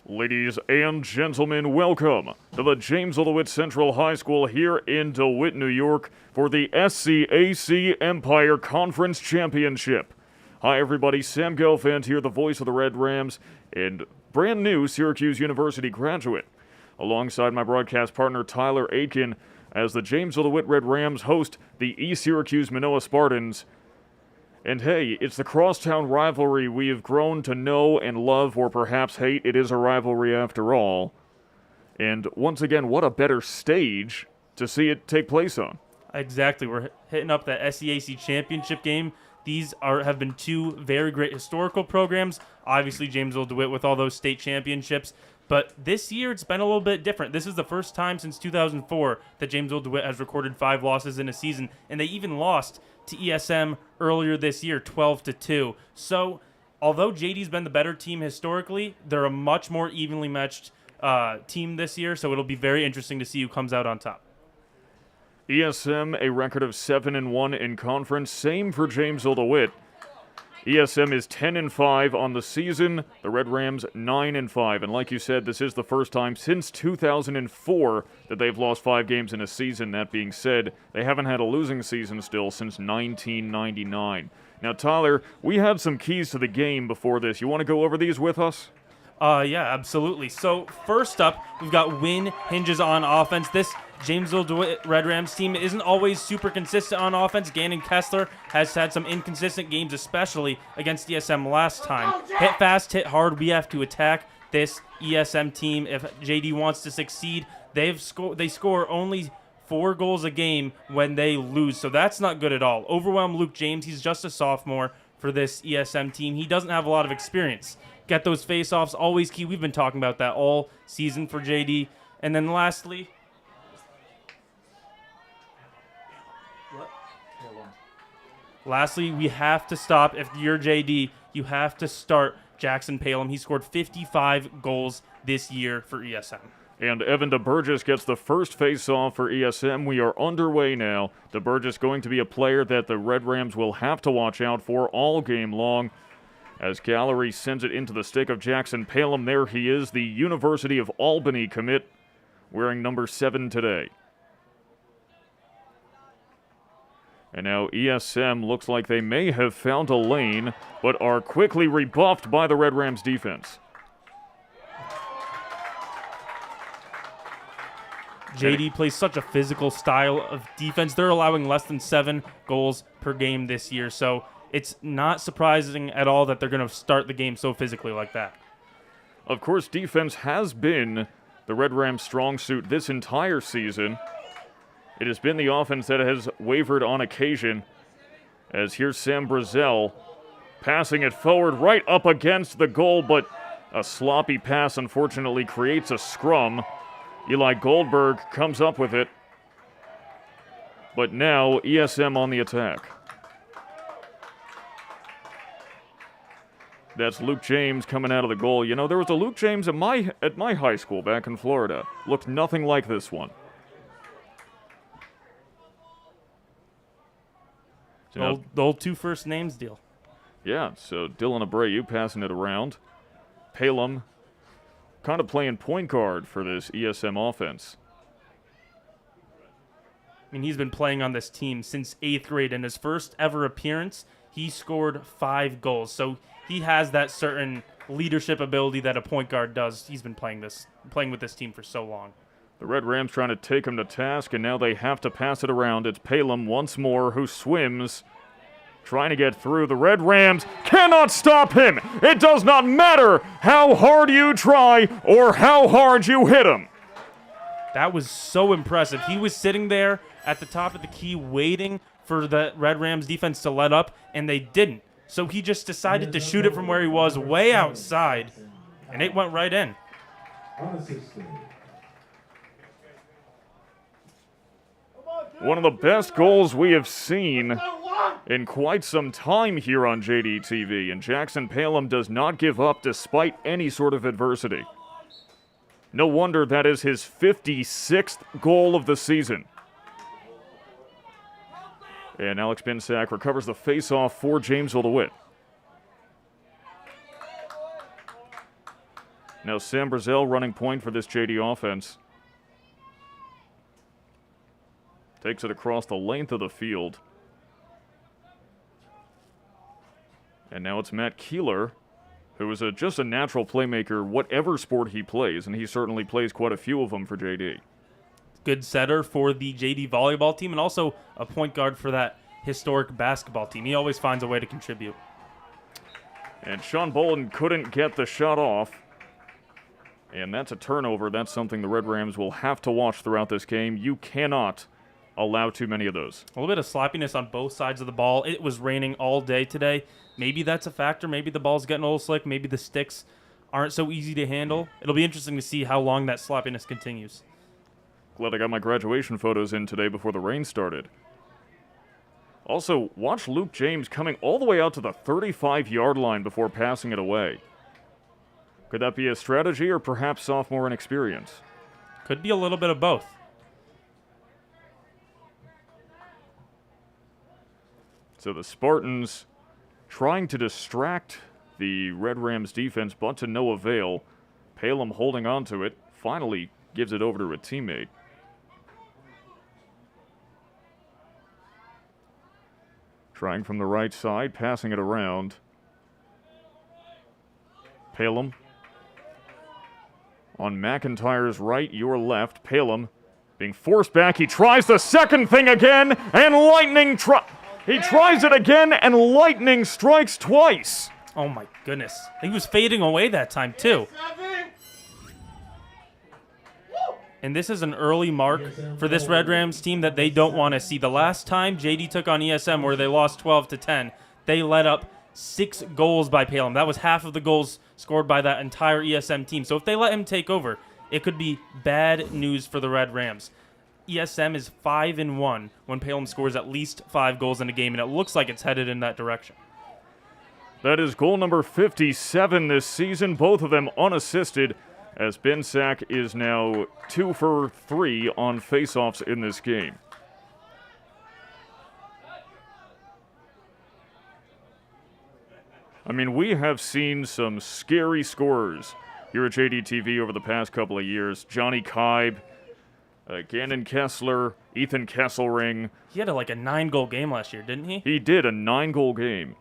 Ladies and gentlemen, welcome to the Jamesville-DeWitt Central High School here in DeWitt, New York for the SCAC Empire Conference Championship. Hi everybody, Sam Gelfand here, the voice of the Red Rams, and brand new Syracuse University graduate. Alongside my broadcast partner Tyler Aitken as the Jamesville-DeWitt Red Rams host the Syracuse-Minoa Spartans. And hey, it's the crosstown rivalry we have grown to know and love, or perhaps hate. It is a rivalry after all. And once again, what a better stage to see it take place on. Exactly. We're hitting up that SCAC championship game. These have been two very great historical programs. Obviously, Jamesville-DeWitt with all those state championships. But this year, it's been a little bit different. This is the first time since 2004 that Jamesville-DeWitt has recorded 5 losses in a season. And they even lost to ESM earlier this year, 12-2. So, although JD's been the better team historically, they're a much more evenly matched team this year. So it'll be very interesting to see who comes out on top. ESM, a record of 7-1 in conference. Same for Jamesville-DeWitt. ESM is 10-5 on the season. The Red Rams 9-5. And like you said, this is the first time since 2004 that they've lost 5 games in a season. That being said, they haven't had a losing season still since 1999. Now, Tyler, we had some keys to the game before this. You want to go over these with us? Yeah, absolutely. So first up, we've got win hinges on offense. This Jamesville-DeWitt Red Rams team isn't always super consistent on offense. Gannon Kessler has had some inconsistent games, especially against ESM last time. Hit fast, hit hard. We have to attack this ESM team. If JD wants to succeed, they score only 4 goals a game when they lose, so that's not good at all. Overwhelm Luke James. He's just a sophomore for this ESM team. He doesn't have a lot of experience. Get those face-offs, always key. We've been talking about that all season for JD. And then lastly, we have to stop. If you're JD, you have to start Jackson Palem. He scored 55 goals this year for ESM. And Evan DeBurgess gets the first face-off for ESM. We are underway now. DeBurgess going to be a player that the Red Rams will have to watch out for all game long. As Gallery sends it into the stick of Jackson Palem, there he is, the University of Albany commit, wearing number 7 today. And now ESM looks like they may have found a lane, but are quickly rebuffed by the Red Rams defense. JD plays such a physical style of defense. They're allowing less than 7 goals per game this year, so it's not surprising at all that they're going to start the game so physically like that. Of course, defense has been the Red Rams' strong suit this entire season. It has been the offense that has wavered on occasion, as here's Sam Brazel passing it forward right up against the goal, but a sloppy pass unfortunately creates a scrum. Eli Goldberg comes up with it, but now ESM on the attack. That's Luke James coming out of the goal. You know, there was a Luke James at my high school back in Florida. Looked nothing like this one. So the old 2 first names deal. Yeah, so Dylan Abreu passing it around. Palem kind of playing point guard for this ESM offense. I mean, he's been playing on this team since 8th grade. In his first ever appearance, he scored 5 goals. So he has that certain leadership ability that a point guard does. He's been playing with this team for so long. The Red Rams trying to take him to task, and now they have to pass it around. It's Palem once more who swims, trying to get through. The Red Rams cannot stop him. It does not matter how hard you try or how hard you hit him. That was so impressive. He was sitting there at the top of the key waiting for the Red Rams defense to let up, and they didn't. So he just decided to shoot it from where he was, way outside, and it went right in. One of the best goals we have seen in quite some time here on JDTV, and Jackson Palem does not give up despite any sort of adversity. No wonder that is his 56th goal of the season. And Alex Binsack recovers the face-off for Jamesville-DeWitt. Now Sam Brazel running point for this JD offense. Takes it across the length of the field. And now it's Matt Keeler, who is just a natural playmaker, whatever sport he plays, and he certainly plays quite a few of them for JD. Good setter for the JD volleyball team and also a point guard for that historic basketball team. He always finds a way to contribute. And Sean Bolin couldn't get the shot off. And that's a turnover. That's something the Red Rams will have to watch throughout this game. You cannot allow too many of those. A little bit of sloppiness on both sides of the ball. It was raining all day today. Maybe that's a factor. Maybe the ball's getting a little slick. Maybe the sticks aren't so easy to handle. It'll be interesting to see how long that sloppiness continues. Glad I got my graduation photos in today before the rain started. Also, watch Luke James coming all the way out to the 35-yard line before passing it away. Could that be a strategy or perhaps sophomore inexperience? Could be a little bit of both. So the Spartans trying to distract the Red Rams defense, but to no avail. Palem holding on to it, finally gives it over to a teammate. Trying from the right side, passing it around. Palem on McIntyre's right, your left. Palem being forced back. He tries the second thing again, and Lightning he tries it again, and Lightning strikes twice. Oh my goodness. He was fading away that time too. And this is an early mark for this Red Rams team that they don't want to see. The last time JD took on ESM where they lost 12-10, they let up 6 goals by Palem. That was half of the goals scored by that entire ESM team. So if they let him take over, it could be bad news for the Red Rams. ESM is 5-1 when Palem scores at least 5 goals in a game, and it looks like it's headed in that direction. That is goal number 57 this season, both of them unassisted, as Ben Sack is now 2 for 3 on faceoffs in this game. I mean, we have seen some scary scorers here at JDTV over the past couple of years. Johnny Kibe, Gannon Kessler, Ethan Kesselring. He had a 9-goal game last year, didn't he? He did, a 9-goal game.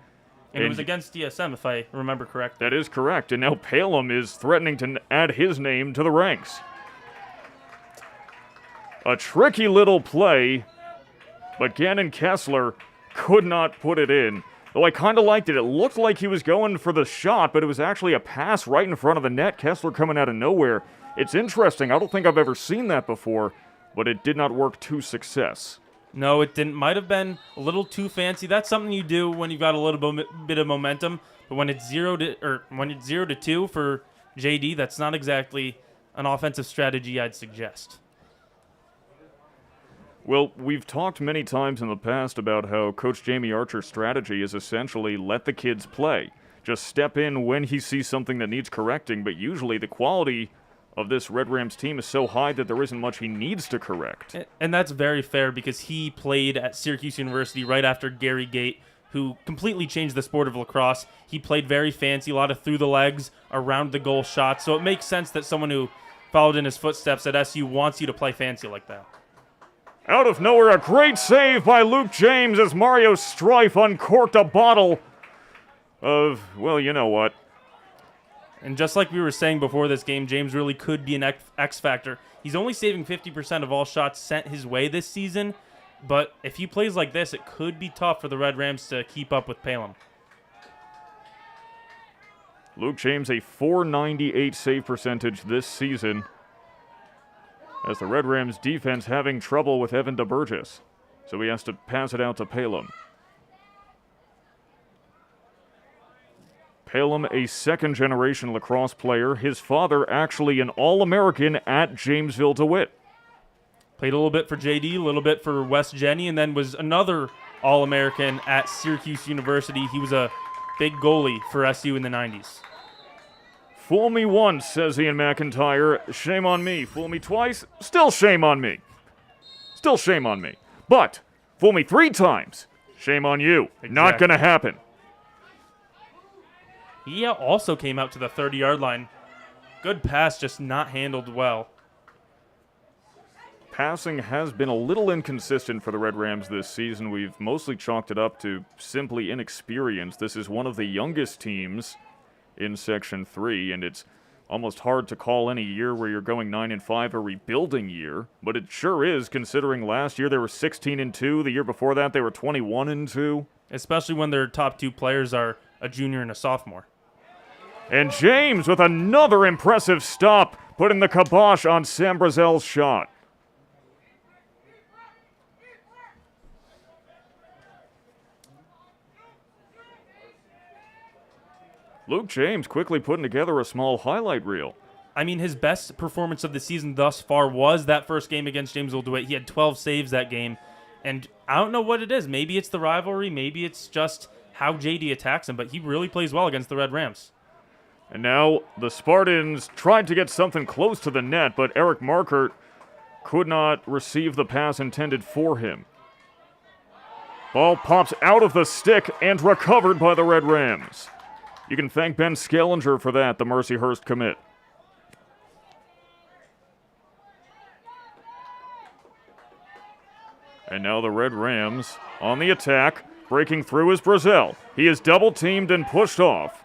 And it was against DSM, if I remember correctly. That is correct, and now Palem is threatening to add his name to the ranks. A tricky little play, but Gannon Kessler could not put it in. Though I kind of liked it. It looked like he was going for the shot, but it was actually a pass right in front of the net. Kessler coming out of nowhere. It's interesting. I don't think I've ever seen that before, but it did not work to success. No, it didn't. Might have been a little too fancy. That's something you do when you've got a little bit of momentum. But when it's 0-2 for JD, that's not exactly an offensive strategy I'd suggest. Well, we've talked many times in the past about how Coach Jamie Archer's strategy is essentially let the kids play. Just step in when he sees something that needs correcting, but usually the quality of this Red Rams team is so high that there isn't much he needs to correct. And that's very fair because he played at Syracuse University right after Gary Gate, who completely changed the sport of lacrosse. He played very fancy, a lot of through the legs, around the goal shots. So it makes sense that someone who followed in his footsteps at SU wants you to play fancy like that. Out of nowhere, a great save by Luke James as Mario Strife uncorked a bottle of, well, you know what. And just like we were saying before this game, James really could be an X factor. He's only saving 50% of all shots sent his way this season, but if he plays like this, it could be tough for the Red Rams to keep up with Palem. Luke James, a .498 save percentage this season, as the Red Rams defense having trouble with Evan DeBurgess. So he has to pass it out to Palem. Palem, a second-generation lacrosse player. His father actually an All-American at Jamesville-DeWitt. Played a little bit for JD, a little bit for West Jenny, and then was another All-American at Syracuse University. He was a big goalie for SU in the 90s. Fool me once, says Ian McIntyre. Shame on me. Fool me twice. Still shame on me. Still shame on me. But fool me 3 times. Shame on you. Exactly. Not going to happen. He also came out to the 30-yard line Good pass, just not handled well. Passing has been a little inconsistent for the Red Rams this season. We've mostly chalked it up to simply inexperience. This is one of the youngest teams in Section 3, and it's almost hard to call any year where you're going 9-5 a rebuilding year, but it sure is, considering last year they were 16-2. The year before that they were 21-2. Especially when their top two players are a junior and a sophomore. And James with another impressive stop, putting the kibosh on Sam Brazel's shot. Luke James quickly putting together a small highlight reel. I mean, his best performance of the season thus far was that first game against Jamesville-DeWitt. He had 12 saves that game, and I don't know what it is. Maybe it's the rivalry, maybe it's just how JD attacks him, but he really plays well against the Red Rams. And now the Spartans tried to get something close to the net, but Eric Markert could not receive the pass intended for him. Ball pops out of the stick and recovered by the Red Rams. You can thank Ben Skellinger for that, the Mercyhurst commit. And now the Red Rams on the attack. Breaking through is Brazel. He is double-teamed and pushed off.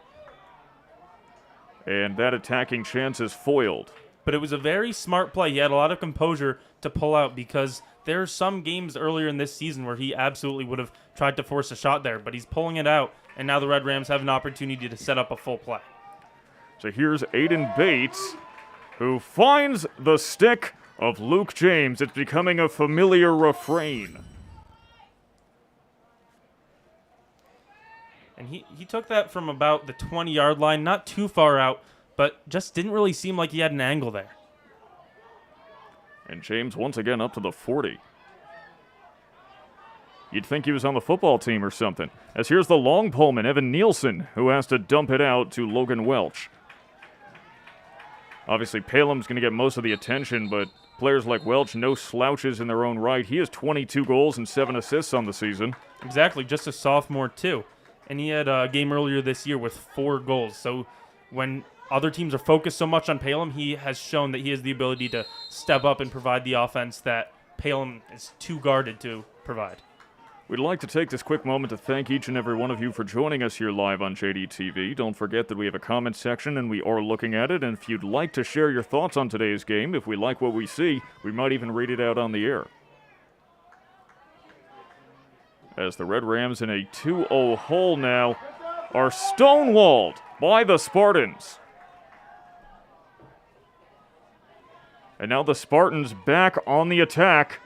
And that attacking chance is foiled. But it was a very smart play. He had a lot of composure to pull out because there are some games earlier in this season where he absolutely would have tried to force a shot there, but he's pulling it out. And now the Red Rams have an opportunity to set up a full play. So here's Aiden Bates, who finds the stick of Luke James. It's becoming a familiar refrain. And he took that from about the 20-yard line, not too far out, but just didn't really seem like he had an angle there. And James once again up to the 40. You'd think he was on the football team or something. As here's the long poleman, Evan Nielsen, who has to dump it out to Logan Welch. Obviously, Palem's going to get most of the attention, but players like Welch, no slouches in their own right. He has 22 goals and 7 assists on the season. Exactly, just a sophomore, too. And he had a game earlier this year with 4 goals. So when other teams are focused so much on Palem, he has shown that he has the ability to step up and provide the offense that Palem is too guarded to provide. We'd like to take this quick moment to thank each and every one of you for joining us here live on JDTV. Don't forget that we have a comment section and we are looking at it. And if you'd like to share your thoughts on today's game, if we like what we see, we might even read it out on the air. As the Red Rams in a 2-0 hole now are stonewalled by the Spartans. And now the Spartans back on the attack.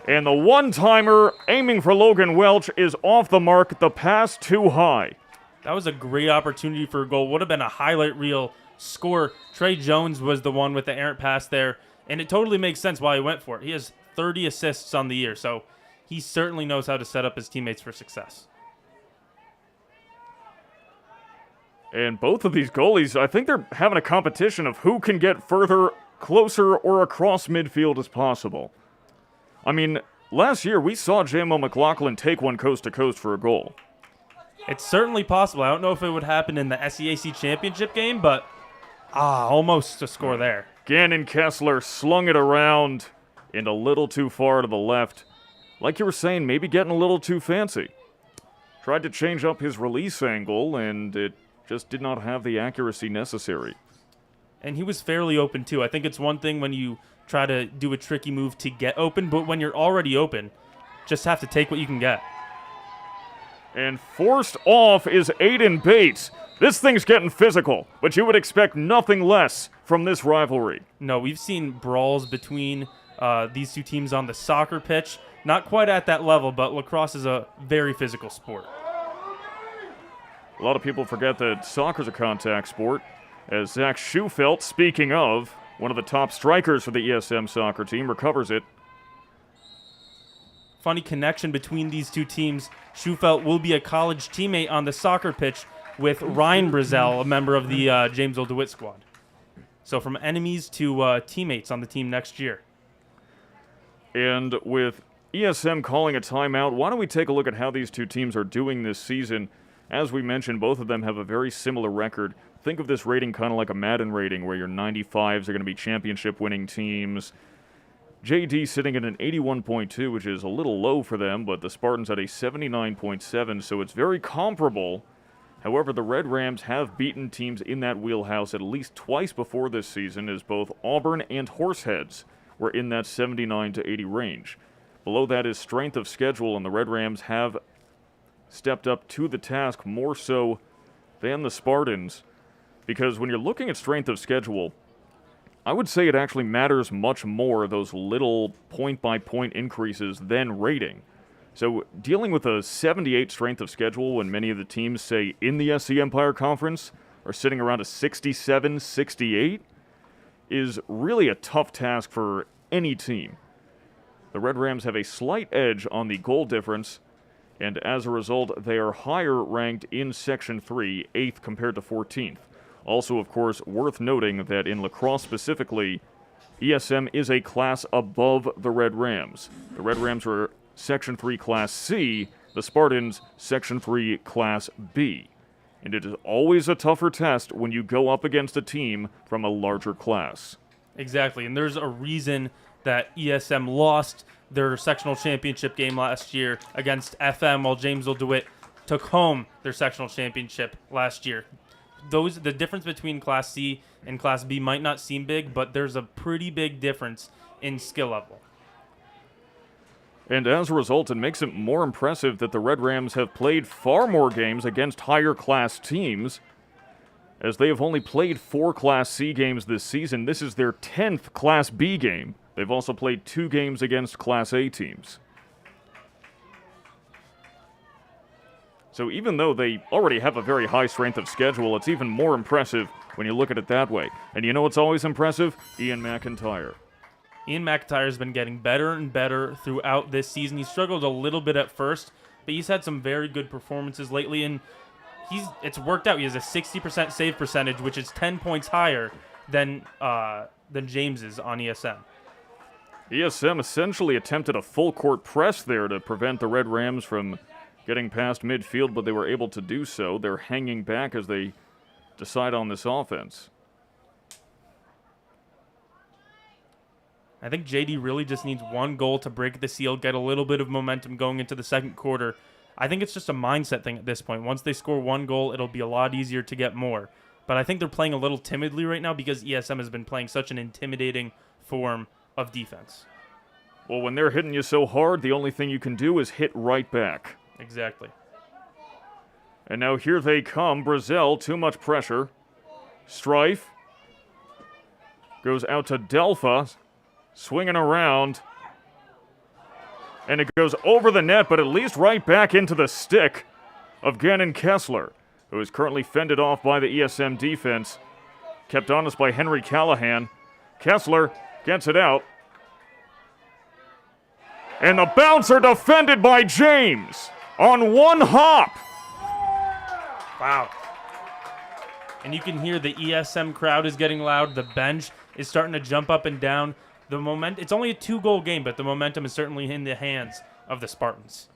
And the one-timer aiming for Logan Welch is off the mark. The pass too high. That was a great opportunity for a goal. Would have been a highlight reel score. Trey Jones was the one with the errant pass there. And it totally makes sense why he went for it. He has 30 assists on the year, so he certainly knows how to set up his teammates for success. And both of these goalies, I think they're having a competition of who can get further, closer, or across midfield as possible. I mean, last year we saw J-Mo McLaughlin take one coast to coast for a goal. It's certainly possible. I don't know if it would happen in the SCAC championship game, but almost a score there. Gannon Kessler slung it around and a little too far to the left. Like you were saying, maybe getting a little too fancy. Tried to change up his release angle, and it just did not have the accuracy necessary. And he was fairly open, too. I think it's one thing when you try to do a tricky move to get open, but when you're already open, just have to take what you can get. And forced off is Aiden Bates. This thing's getting physical, but you would expect nothing less from this rivalry. No, we've seen brawls between these two teams on the soccer pitch. Not quite at that level, but lacrosse is a very physical sport. A lot of people forget that soccer's a contact sport. As Zach Schufelt, speaking of, one of the top strikers for the ESM soccer team, recovers it. Funny connection between these two teams. Schufelt will be a college teammate on the soccer pitch with Ryan Brazel, a member of the Jamesville-DeWitt squad. So from enemies to teammates on the team next year. And with ESM calling a timeout, why don't we take a look at how these two teams are doing this season? As we mentioned, both of them have a very similar record, think of this rating kind of like a Madden rating where your 95s are going to be championship-winning teams. JD sitting at an 81.2, which is a little low for them, but the Spartans at a 79.7, so it's very comparable. However, the Red Rams have beaten teams in that wheelhouse at least twice before this season, as both Auburn and Horseheads were in that 79 to 80 range. Below that is strength of schedule, and the Red Rams have stepped up to the task more so than the Spartans, because when you're looking at strength of schedule, I would say it actually matters much more, those little point-by-point increases, than rating. So dealing with a 78 strength of schedule when many of the teams, say, in the SC Empire Conference are sitting around a 67, 68, is really a tough task for any team. The Red Rams have a slight edge on the goal difference, and as a result, they are higher ranked in Section 3, 8th compared to 14th. Also, of course, worth noting that in lacrosse specifically, ESM is a class above the Red Rams. The Red Rams are Section 3 Class C, the Spartans Section 3 Class B. And it is always a tougher test when you go up against a team from a larger class. Exactly, and there's a reason that ESM lost their sectional championship game last year against FM, while Jamesville-DeWitt took home their sectional championship last year. The difference between Class C and Class B might not seem big, but there's a pretty big difference in skill level. And as a result, it makes it more impressive that the Red Rams have played far more games against higher class teams, as they have only played 4 Class C games this season. This is their 10th Class B game. They've also played 2 games against Class A teams. So even though they already have a very high strength of schedule, it's even more impressive when you look at it that way. And you know what's always impressive? Ian McIntyre. Ian McIntyre has been getting better and better throughout this season. He struggled a little bit at first, but he's had some very good performances lately, and it's worked out. He has a 60% save percentage, which is 10 points higher than James's on ESM. ESM essentially attempted a full-court press there to prevent the Red Rams from getting past midfield, but they were able to do so. They're hanging back as they decide on this offense. I think JD really just needs one goal to break the seal, get a little bit of momentum going into the second quarter. I think it's just a mindset thing at this point. Once they score one goal, it'll be a lot easier to get more. But I think they're playing a little timidly right now because ESM has been playing such an intimidating form of defense. Well, when they're hitting you so hard, the only thing you can do is hit right back. Exactly. And now here they come. Brazil, too much pressure. Strife goes out to Delpha, swinging around. And it goes over the net, but at least right back into the stick of Gannon Kessler, who is currently fended off by the ESM defense. Kept honest by Henry Callahan. Kessler gets it out. And the bouncer defended by James on one hop. Wow. And you can hear the ESM crowd is getting loud. The bench is starting to jump up and down. It's only a 2-goal game, but the momentum is certainly in the hands of the Spartans.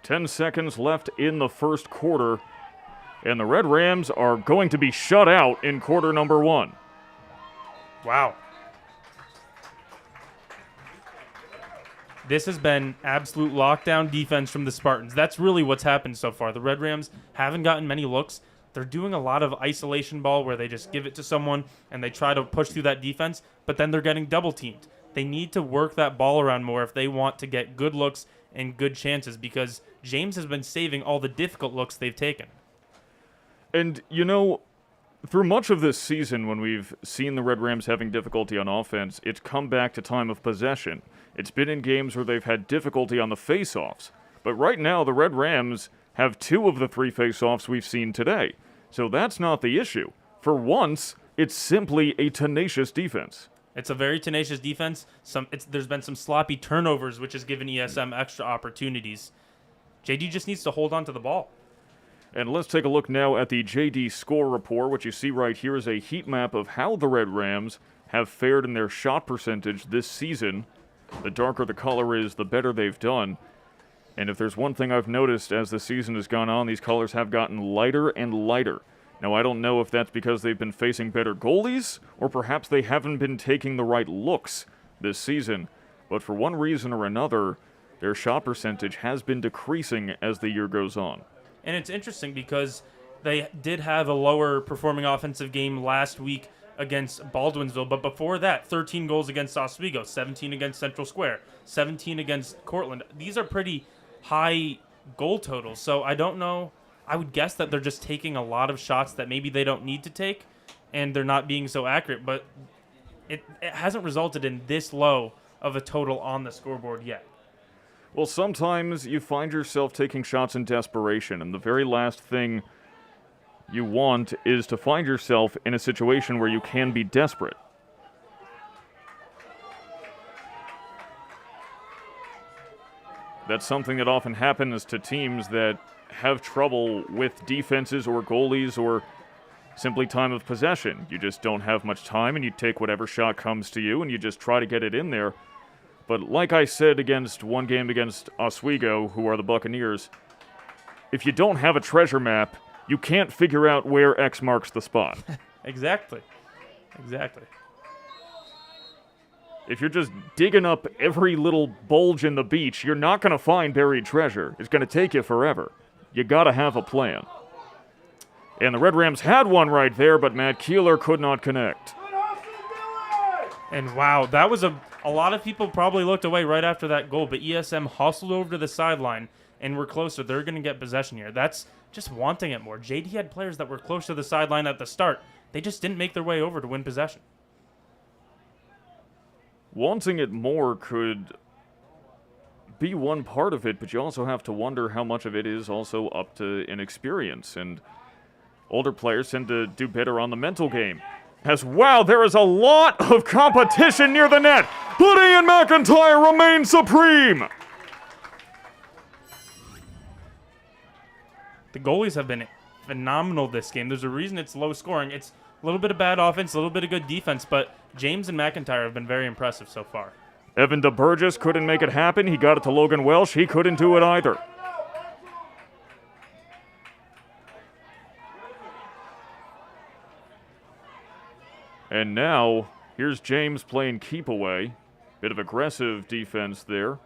10 seconds left in the first quarter, and the Red Rams are going to be shut out in quarter number 1. Wow. This has been absolute lockdown defense from the Spartans. That's really what's happened so far. The Red Rams haven't gotten many looks. They're doing a lot of isolation ball where they just give it to someone and they try to push through that defense, but then they're getting double teamed. They need to work that ball around more if they want to get good looks and good chances, because James has been saving all the difficult looks they've taken. And, you know, through much of this season, when we've seen the Red Rams having difficulty on offense, it's come back to time of possession. It's been in games where they've had difficulty on the face-offs. But right now, the Red Rams have 2 of the 3 face-offs we've seen today. So that's not the issue. For once, it's simply a tenacious defense. It's a very tenacious defense. There's been some sloppy turnovers, which has given ESM extra opportunities. JD just needs to hold on to the ball. And let's take a look now at the JD score report. What you see right here is a heat map of how the Red Rams have fared in their shot percentage this season. The darker the color is, the better they've done. And if there's one thing I've noticed as the season has gone on, these colors have gotten lighter and lighter. Now, I don't know if that's because they've been facing better goalies, or perhaps they haven't been taking the right looks this season, but for one reason or another, their shot percentage has been decreasing as the year goes on. And it's interesting because they did have a lower performing offensive game last week against Baldwinsville, but before that, 13 goals against Oswego, 17 against Central Square, 17 against Cortland. These are pretty high goal totals, so I don't know. I would guess that they're just taking a lot of shots that maybe they don't need to take, and they're not being so accurate, but it hasn't resulted in this low of a total on the scoreboard yet. Well, sometimes you find yourself taking shots in desperation, and the very last thing you want is to find yourself in a situation where you can be desperate. That's something that often happens to teams that have trouble with defenses or goalies or simply time of possession. You just don't have much time, and you take whatever shot comes to you, and you just try to get it in there. But like I said against one game against Oswego, who are the Buccaneers, if you don't have a treasure map, you can't figure out where X marks the spot. Exactly. If you're just digging up every little bulge in the beach, you're not going to find buried treasure. It's going to take you forever. You got to have a plan. And the Red Rams had one right there, but Matt Keeler could not connect. And wow, that was a lot of people probably looked away right after that goal, but ESM hustled over to the sideline and were closer. They're going to get possession here. That's just wanting it more. JD had players that were close to the sideline at the start. They just didn't make their way over to win possession. Wanting it more could be one part of it, but you also have to wonder how much of it is also up to inexperience, and older players tend to do better on the mental game. Wow, there is a lot of competition near the net, but Ian McIntyre remains supreme. The goalies have been phenomenal this game. There's a reason it's low scoring. It's a little bit of bad offense, a little bit of good defense, but James and McIntyre have been very impressive so far. Evan DeBurgess couldn't make it happen. He got it to Logan Welsh. He couldn't do it either. And now, here's James playing keep away. Bit of aggressive defense there.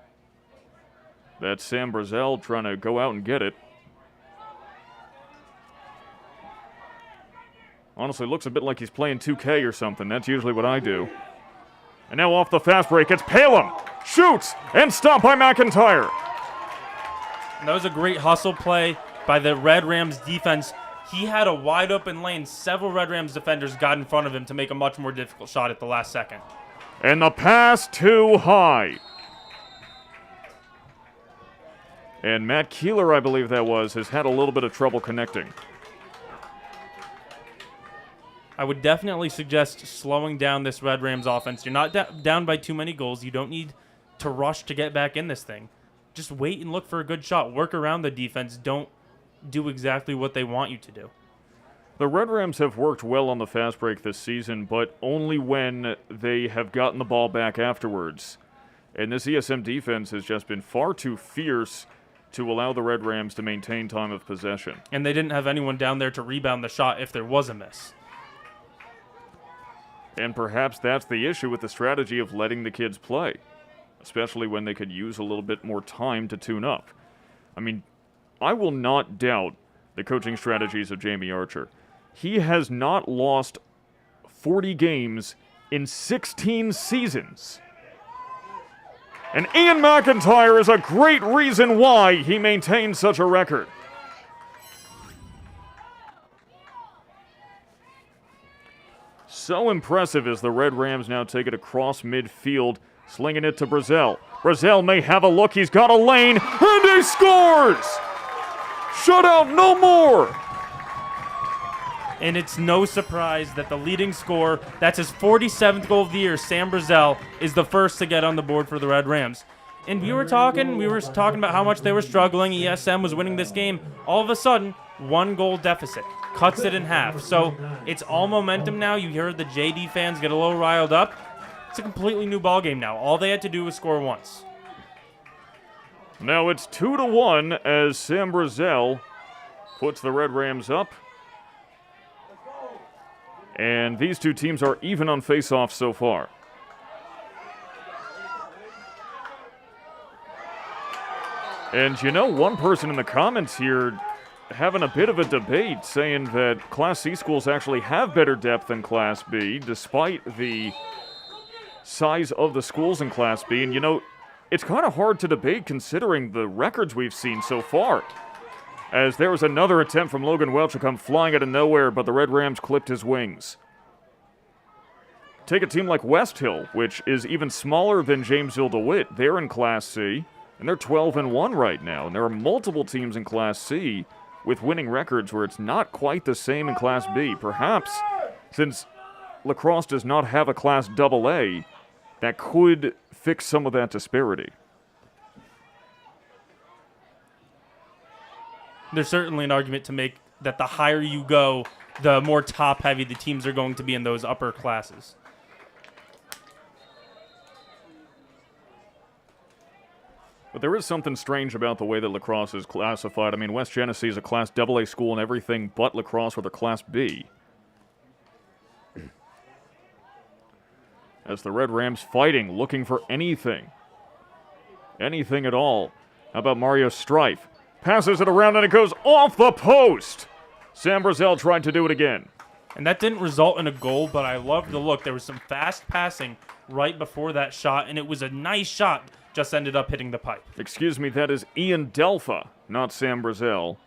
That's Sam Brazel trying to go out and get it. Honestly, looks a bit like he's playing 2K or something. That's usually what I do. And now off the fast break, it's Palem. Shoots, and stopped by McIntyre. And that was a great hustle play by the Red Rams defense. He had a wide open lane. Several Red Rams defenders got in front of him to make a much more difficult shot at the last second. And the pass too high. And Matt Keeler, I believe that was, has had a little bit of trouble connecting. I would definitely suggest slowing down this Red Rams offense. You're not down by too many goals. You don't need to rush to get back in this thing. Just wait and look for a good shot. Work around the defense. Don't do exactly what they want you to do. The Red Rams have worked well on the fast break this season, but only when they have gotten the ball back afterwards. And this ESM defense has just been far too fierce to allow the Red Rams to maintain time of possession. And they didn't have anyone down there to rebound the shot if there was a miss. And perhaps that's the issue with the strategy of letting the kids play, especially when they could use a little bit more time to tune up. I mean, I will not doubt the coaching strategies of Jamie Archer. He has not lost 40 games in 16 seasons. And Ian McIntyre is a great reason why he maintains such a record. So impressive as the Red Rams now take it across midfield, slinging it to Brazel. Brazel may have a look, he's got a lane, and he scores! Shutout no more! And it's no surprise that the leading scorer, that's his 47th goal of the year, Sam Brazel, is the first to get on the board for the Red Rams. And we were talking about how much they were struggling. ESM was winning this game. All of a sudden, 1 goal deficit. Cuts it in half. So it's all momentum now. You heard the JD fans get a little riled up. It's a completely new ballgame now. All they had to do was score once. Now it's 2-1 as Sam Brazel puts the Red Rams up. And these two teams are even on face-offs so far. And you know, one person in the comments here having a bit of a debate saying that Class C schools actually have better depth than Class B, despite the size of the schools in Class B. And you know, it's kind of hard to debate considering the records we've seen so far. As there was another attempt from Logan Welch to come flying out of nowhere, but the Red Rams clipped his wings. Take a team like West Hill, which is even smaller than Jamesville-DeWitt. They're in Class C, and they're 12-1 right now. And there are multiple teams in Class C with winning records where it's not quite the same in Class B. Perhaps, since Lacrosse does not have a Class AA, that could fix some of that disparity. There's certainly an argument to make that the higher you go, the more top-heavy the teams are going to be in those upper classes. But there is something strange about the way that Lacrosse is classified. I mean, West Genesee is a Class AA school and everything but Lacrosse with a Class B. As the Red Rams fighting, looking for anything. Anything at all. How about Mario Strife? Passes it around and it goes off the post! Sam Brazel tried to do it again. And that didn't result in a goal, but I love the look. There was some fast passing right before that shot, and it was a nice shot. Just ended up hitting the pipe. Excuse me, that is Ian Delpha, not Sam Brazel.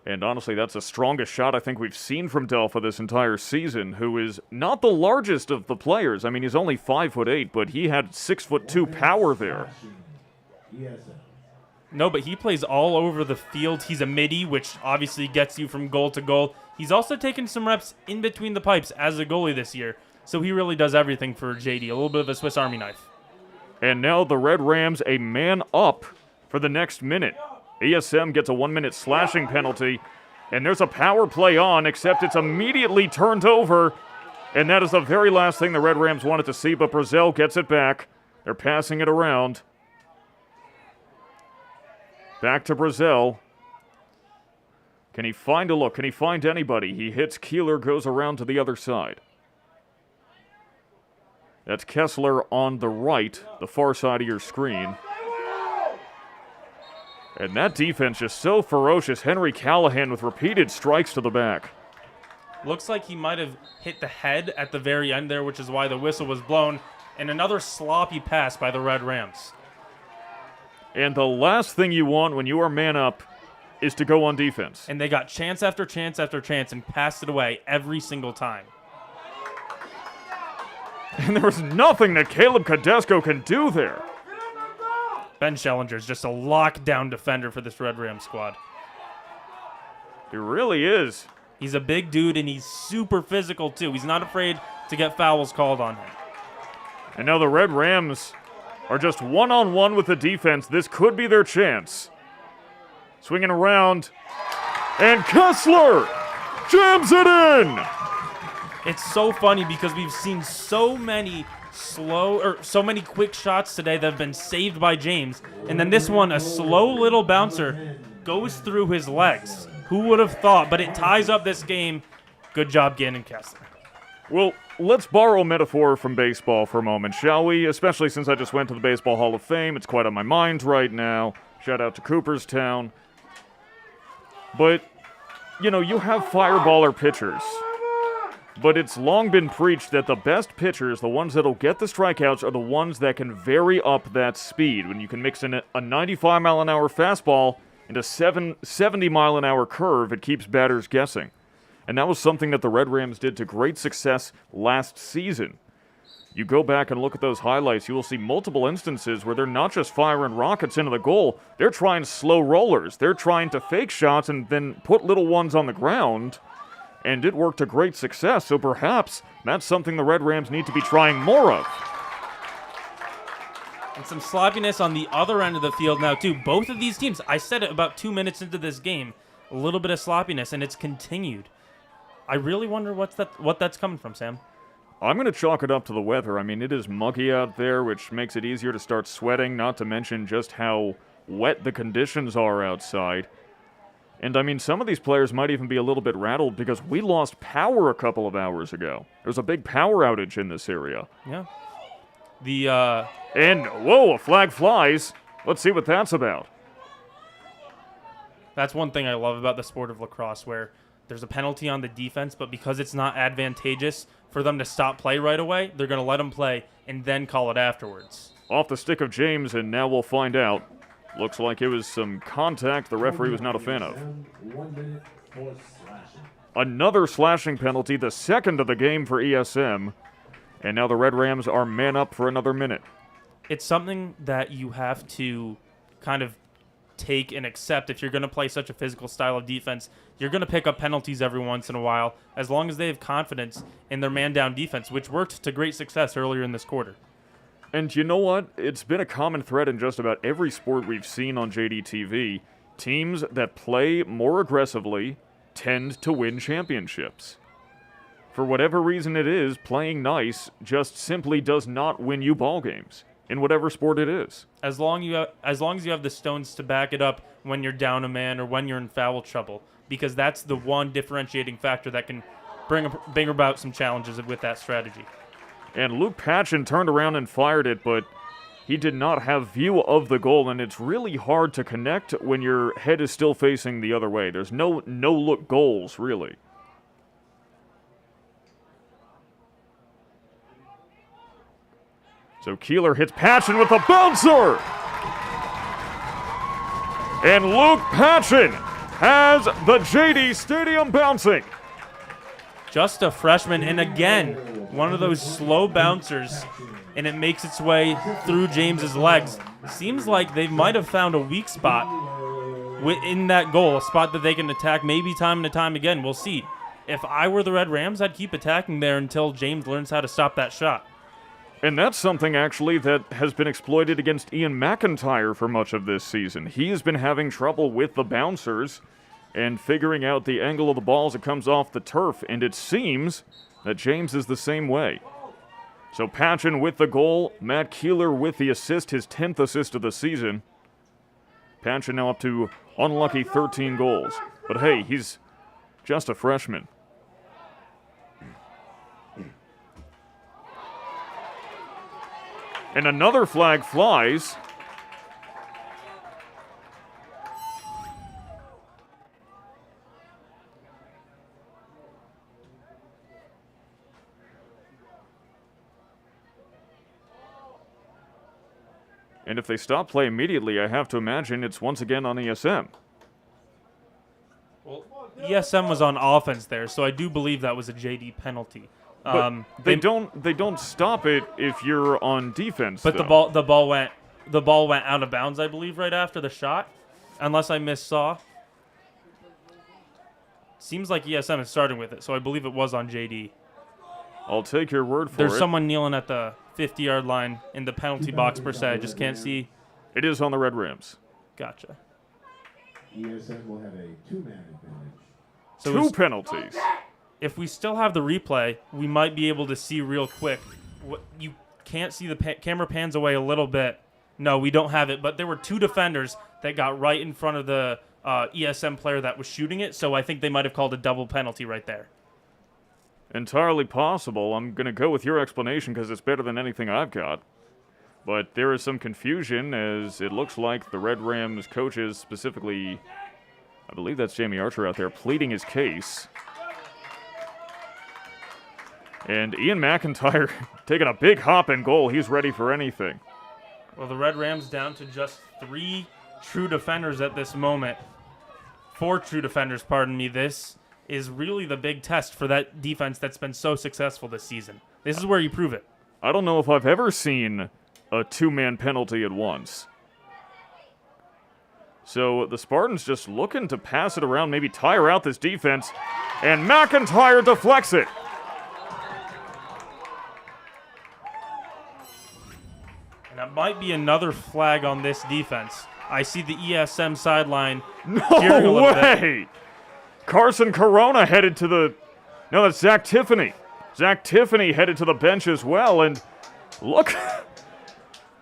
And honestly, that's the strongest shot I think we've seen from Delpha this entire season, who is not the largest of the players. I mean, he's only 5'8", but he had 6'2" power there. No, but he plays all over the field. He's a midi, which obviously gets you from goal to goal. He's also taken some reps in between the pipes as a goalie this year, so he really does everything for JD, a little bit of a Swiss Army knife. And now the Red Rams a man up for the next minute. ESM gets a 1-minute slashing penalty, and there's a power play on, except it's immediately turned over, and that is the very last thing the Red Rams wanted to see, but Brazel gets it back. They're passing it around. Back to Brazel. Can he find a look? Can he find anybody? He hits Keeler, goes around to the other side. That's Kessler on the right, the far side of your screen. And that defense just so ferocious. Henry Callahan with repeated strikes to the back. Looks like he might have hit the head at the very end there, which is why the whistle was blown. And another sloppy pass by the Red Rams. And the last thing you want when you are man up is to go on defense. And they got chance after chance after chance and passed it away every single time. And there was nothing that Caleb Cadesco can do there. Ben Schellinger is just a lockdown defender for this Red Ram squad. He really is. He's a big dude, and he's super physical, too. He's not afraid to get fouls called on him. And now the Red Rams are just one-on-one with the defense. This could be their chance. Swinging around, and Kessler jams it in! It's so funny because we've seen so many quick shots today that have been saved by James, and then this one, a slow little bouncer, goes through his legs. Who would have thought? But it ties up this game. Good job, Gannon Kessler. Well, let's borrow a metaphor from baseball for a moment, shall we? Especially since I just went to the Baseball Hall of Fame. It's quite on my mind right now. Shout out to Cooperstown. But, you know, you have fireballer pitchers. But it's long been preached that the best pitchers, the ones that'll get the strikeouts, are the ones that can vary up that speed. When you can mix in a 95-mile-an-hour fastball and a 70-mile-an-hour curve, it keeps batters guessing. And that was something that the Red Rams did to great success last season. You go back and look at those highlights, you will see multiple instances where they're not just firing rockets into the goal, they're trying slow rollers. They're trying to fake shots and then put little ones on the ground. And it worked to great success, so perhaps that's something the Red Rams need to be trying more of. And some sloppiness on the other end of the field now, too. Both of these teams, I said it about 2 minutes into this game, a little bit of sloppiness, and it's continued. I really wonder what that's coming from, Sam. I'm going to chalk it up to the weather. I mean, it is muggy out there, which makes it easier to start sweating, not to mention just how wet the conditions are outside. And I mean, some of these players might even be a little bit rattled because we lost power a couple of hours ago. There's a big power outage in this area. Yeah. And, whoa, a flag flies. Let's see what that's about. That's one thing I love about the sport of lacrosse, where there's a penalty on the defense, but because it's not advantageous for them to stop play right away, they're going to let them play and then call it afterwards. Off the stick of James, and now we'll find out. Looks like it was some contact the referee was not a fan of. Another slashing penalty, the second of the game for ESM. And now the Red Rams are man up for another minute. It's something that you have to kind of take and accept. If you're going to play such a physical style of defense, you're going to pick up penalties every once in a while, as long as they have confidence in their man-down defense, which worked to great success earlier in this quarter. And you know what? It's been a common thread in just about every sport we've seen on JDTV. Teams that play more aggressively tend to win championships. For whatever reason it is, playing nice just simply does not win you ball games, in whatever sport it is. As long as you have the stones to back it up when you're down a man or when you're in foul trouble, because that's the one differentiating factor that can bring about some challenges with that strategy. And Luke Patchen turned around and fired it, but he did not have view of the goal, and it's really hard to connect when your head is still facing the other way. There's no-look goals, really. So Keeler hits Patchen with a bouncer! And Luke Patchen has the JD Stadium bouncing. Just a freshman, and again, one of those slow bouncers, and it makes its way through James's legs. Seems like they might have found a weak spot in that goal, a spot that they can attack maybe time and time again. We'll see. If I were the Red Rams, I'd keep attacking there until James learns how to stop that shot. And that's something, actually, that has been exploited against Ian McIntyre for much of this season. He has been having trouble with the bouncers and figuring out the angle of the ball as it comes off the turf, and it seems that James is the same way. So Patchen with the goal, Matt Keeler with the assist, his 10th assist of the season. Patchen now up to unlucky 13 goals. But hey, he's just a freshman. And another flag flies. And if they stop play immediately, I have to imagine it's once again on ESM. Well, ESM was on offense there, so I do believe that was a JD penalty. But they don't stop it if you're on defense. But though. the ball went out of bounds, I believe, right after the shot, unless I missaw. Seems like ESM is starting with it, so I believe it was on JD. I'll take your word for it. There's someone kneeling at the 50-yard line in the penalty box per se. I just can't see. It is on the Red Rams. Gotcha. ESM will have a two-man advantage. So two penalties. If we still have the replay, we might be able to see real quick. You can't see the camera pans away a little bit. No, we don't have it, but there were two defenders that got right in front of the ESM player that was shooting it, so I think they might have called a double penalty right there. Entirely possible. I'm going to go with your explanation because it's better than anything I've got. But there is some confusion as it looks like the Red Rams coaches, specifically, I believe that's Jamie Archer out there, pleading his case. And Ian McIntyre taking a big hop and goal. He's ready for anything. Well, the Red Rams down to just 3 true defenders at this moment. 4 true defenders, pardon me. This is really the big test for that defense that's been so successful this season. This is where you prove it. I don't know if I've ever seen a two-man penalty at once. So the Spartans just looking to pass it around, maybe tire out this defense, and McIntyre deflects it. And that might be another flag on this defense. I see the ESM sideline. No way! Carson Corona headed to the... No, that's Zach Tiffany. Zach Tiffany headed to the bench as well, and look...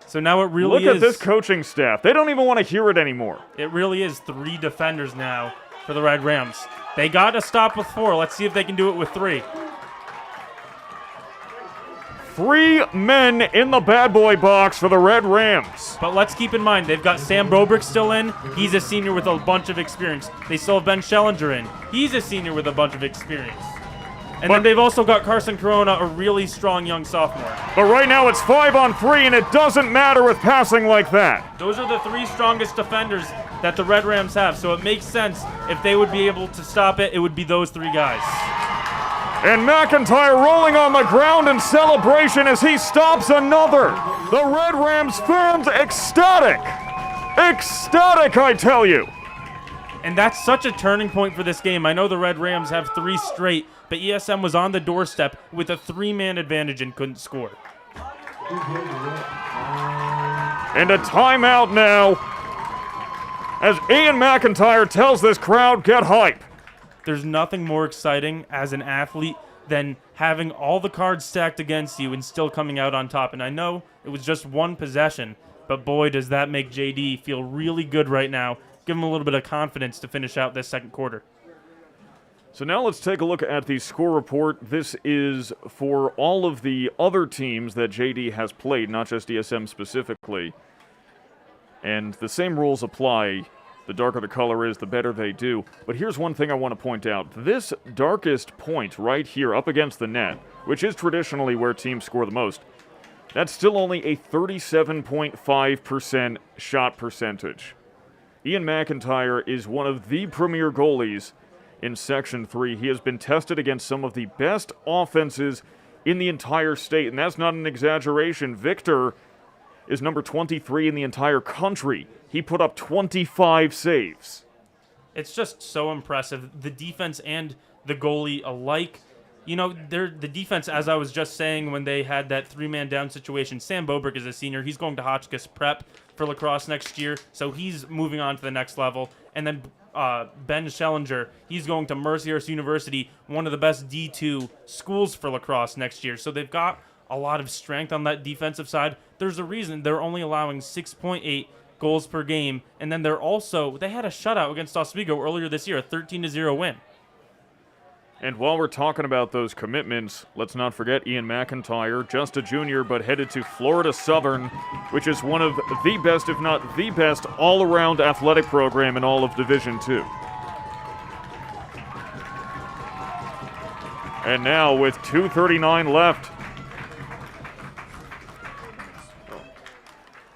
So now it really Look at this coaching staff. They don't even want to hear it anymore. It really is 3 defenders now for the Red Rams. They got to stop with 4. Let's see if they can do it with 3. 3 men in the bad boy box for the Red Rams. But let's keep in mind, they've got Sam Bobrick still in. He's a senior with a bunch of experience. They still have Ben Schellinger in. He's a senior with a bunch of experience. And then they've also got Carson Corona, a really strong young sophomore. But right now it's 5-on-3, and it doesn't matter with passing like that. Those are the 3 strongest defenders that the Red Rams have, so it makes sense if they would be able to stop it, it would be those 3 guys. And McIntyre rolling on the ground in celebration as he stops another. The Red Rams fans ecstatic. Ecstatic, I tell you. And that's such a turning point for this game. I know the Red Rams have 3 straight, but ESM was on the doorstep with a 3-man advantage and couldn't score. And a timeout now as Ian McIntyre tells this crowd, get hype. There's nothing more exciting as an athlete than having all the cards stacked against you and still coming out on top. And I know it was just 1 possession, but boy, does that make JD feel really good right now. Give him a little bit of confidence to finish out this second quarter. So now let's take a look at the score report. This is for all of the other teams that JD has played, not just ESM specifically. And the same rules apply. The darker the color is, the better they do. But here's one thing I want to point out. This darkest point right here up against the net, which is traditionally where teams score the most, that's still only a 37.5% shot percentage. Ian McIntyre is one of the premier goalies in Section 3. He has been tested against some of the best offenses in the entire state, and that's not an exaggeration. Victor is number 23 in the entire country. He put up 25 saves. It's just so impressive. The defense and the goalie alike. You know, the defense, as I was just saying, when they had that 3-man down situation, Sam Bobrick is a senior. He's going to Hotchkiss Prep for lacrosse next year, so he's moving on to the next level. And then Ben Schellinger, he's going to Mercyhurst University, one of the best D2 schools for lacrosse next year. So they've got a lot of strength on that defensive side. There's a reason they're only allowing 6.8 goals per game, and then they had a shutout against Oswego earlier this year, a 13-0 win. And while we're talking about those commitments, let's not forget Ian McIntyre, just a junior, but headed to Florida Southern, which is one of the best, if not the best, all-around athletic program in all of Division II. And now with 2:39 left,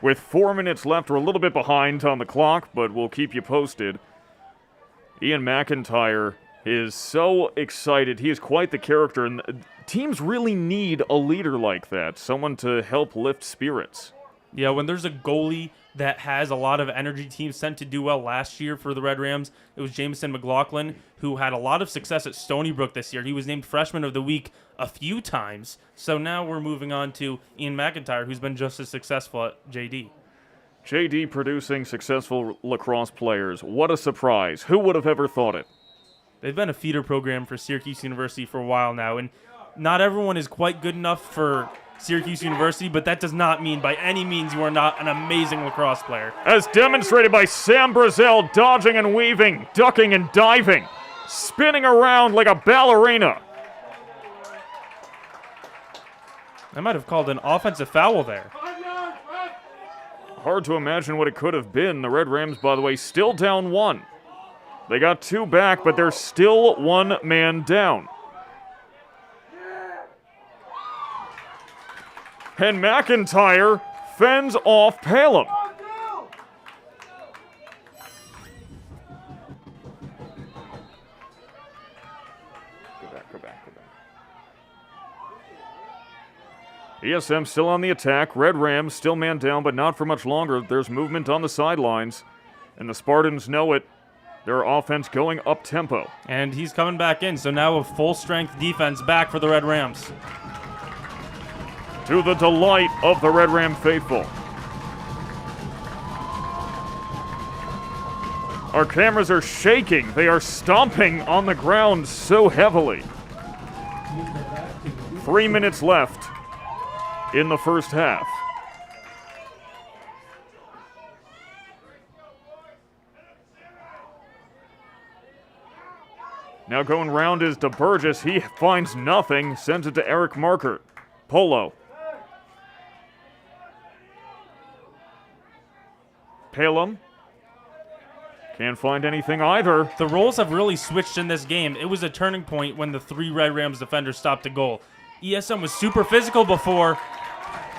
with 4 minutes left, we're a little bit behind on the clock, but we'll keep you posted. Ian McIntyre is so excited. He is quite the character, and teams really need a leader like that, someone to help lift spirits. Yeah, when there's a goalie that has a lot of energy, teams tend to do well. Last year for the Red Rams, it was Jameson McLaughlin, who had a lot of success at Stony Brook this year. He was named Freshman of the Week a few times. So now we're moving on to Ian McIntyre, who's been just as successful at JD. JD producing successful lacrosse players. What a surprise. Who would have ever thought it? They've been a feeder program for Syracuse University for a while now, and not everyone is quite good enough for Syracuse University, but that does not mean by any means you are not an amazing lacrosse player. As demonstrated by Sam Brazel, dodging and weaving, ducking and diving, spinning around like a ballerina. I might have called an offensive foul there. Hard to imagine what it could have been. The Red Rams, by the way, still down 1. They got 2 back, but they're still 1 man down. And McIntyre fends off Palem. Go back. ESM still on the attack. Red Rams still man down, but not for much longer. There's movement on the sidelines, and the Spartans know it. Their offense going up-tempo. And he's coming back in, so now a full-strength defense back for the Red Rams. To the delight of the Red Ram faithful. Our cameras are shaking. They are stomping on the ground so heavily. 3 minutes left in the first half. Now going round is DeBurgess. He finds nothing, sends it to Eric Markert. Polo. Palem. Can't find anything either. The roles have really switched in this game. It was a turning point when the 3 Red Rams defenders stopped a goal. ESM was super physical before,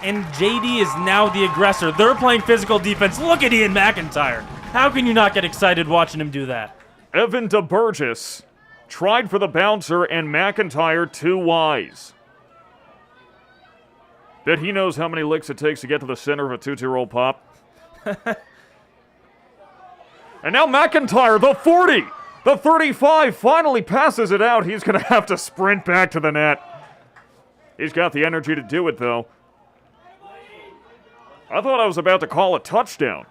and JD is now the aggressor. They're playing physical defense. Look at Ian McIntyre. How can you not get excited watching him do that? Evan DeBurgess tried for the bouncer, and McIntyre too wise. Bet he knows how many licks it takes to get to the center of a Tootsie Roll Pop. And now McIntyre, the 40, the 35, finally passes it out. He's going to have to sprint back to the net. He's got the energy to do it, though. I thought I was about to call a touchdown.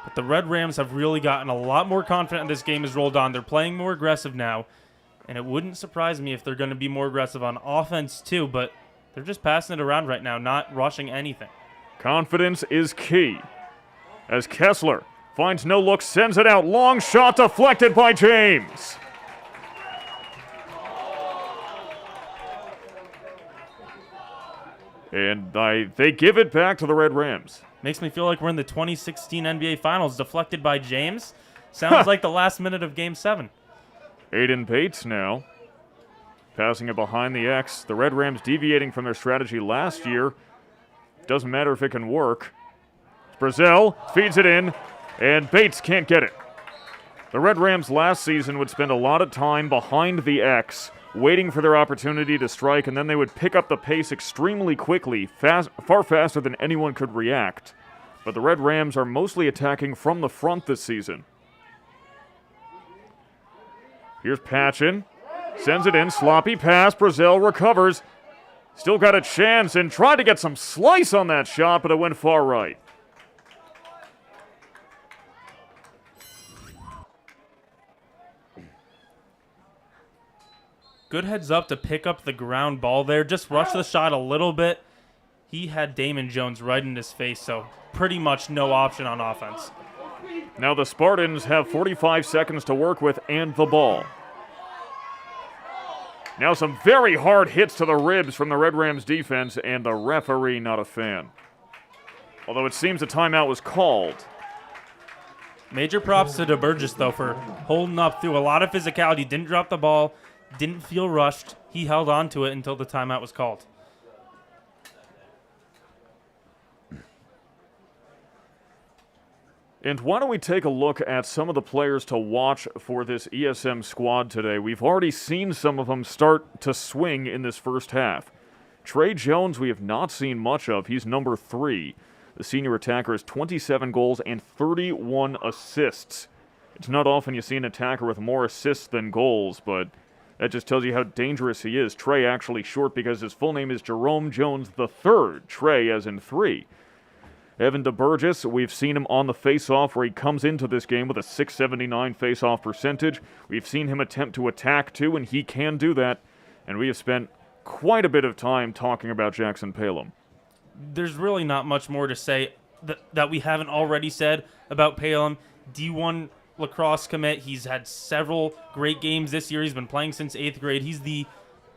But the Red Rams have really gotten a lot more confident as this game has rolled on. They're playing more aggressive now, and it wouldn't surprise me if they're going to be more aggressive on offense too, but they're just passing it around right now, not rushing anything. Confidence is key. As Kessler finds no look, sends it out. Long shot deflected by James. And they give it back to the Red Rams. Makes me feel like we're in the 2016 NBA Finals, deflected by James. Sounds like the last minute of Game 7. Aiden Bates now, passing it behind the X. The Red Rams deviating from their strategy last year. Doesn't matter if it can work. Brazil feeds it in, and Bates can't get it. The Red Rams last season would spend a lot of time behind the X, waiting for their opportunity to strike, and then they would pick up the pace extremely quickly, far faster than anyone could react. But the Red Rams are mostly attacking from the front this season. Here's Patchen. Sends it in, sloppy pass, Brazil recovers. Still got a chance and tried to get some slice on that shot, but it went far right. Good heads up to pick up the ground ball there. Just rush the shot a little bit. He had Damon Jones right in his face, so pretty much no option on offense. Now the Spartans have 45 seconds to work with and the ball. Now some very hard hits to the ribs from the Red Rams defense, and the referee not a fan. Although it seems a timeout was called. Major props to DeBurgess, though, for holding up through a lot of physicality. Didn't drop the ball, didn't feel rushed. He held on to it until the timeout was called. And why don't we take a look at some of the players to watch for this ESM squad today. We've already seen some of them start to swing in this first half. Trey Jones we have not seen much of. He's number 3. The senior attacker has 27 goals and 31 assists. It's not often you see an attacker with more assists than goals, but that just tells you how dangerous he is. Trey actually short because his full name is Jerome Jones III. Trey as in 3. Evan DeBurgess, we've seen him on the face-off where he comes into this game with a .679 face-off percentage. We've seen him attempt to attack too, and he can do that. And we have spent quite a bit of time talking about Jackson Palem. There's really not much more to say that we haven't already said about Palem. D1 lacrosse commit. He's had several great games this year. He's been playing since 8th grade. He's the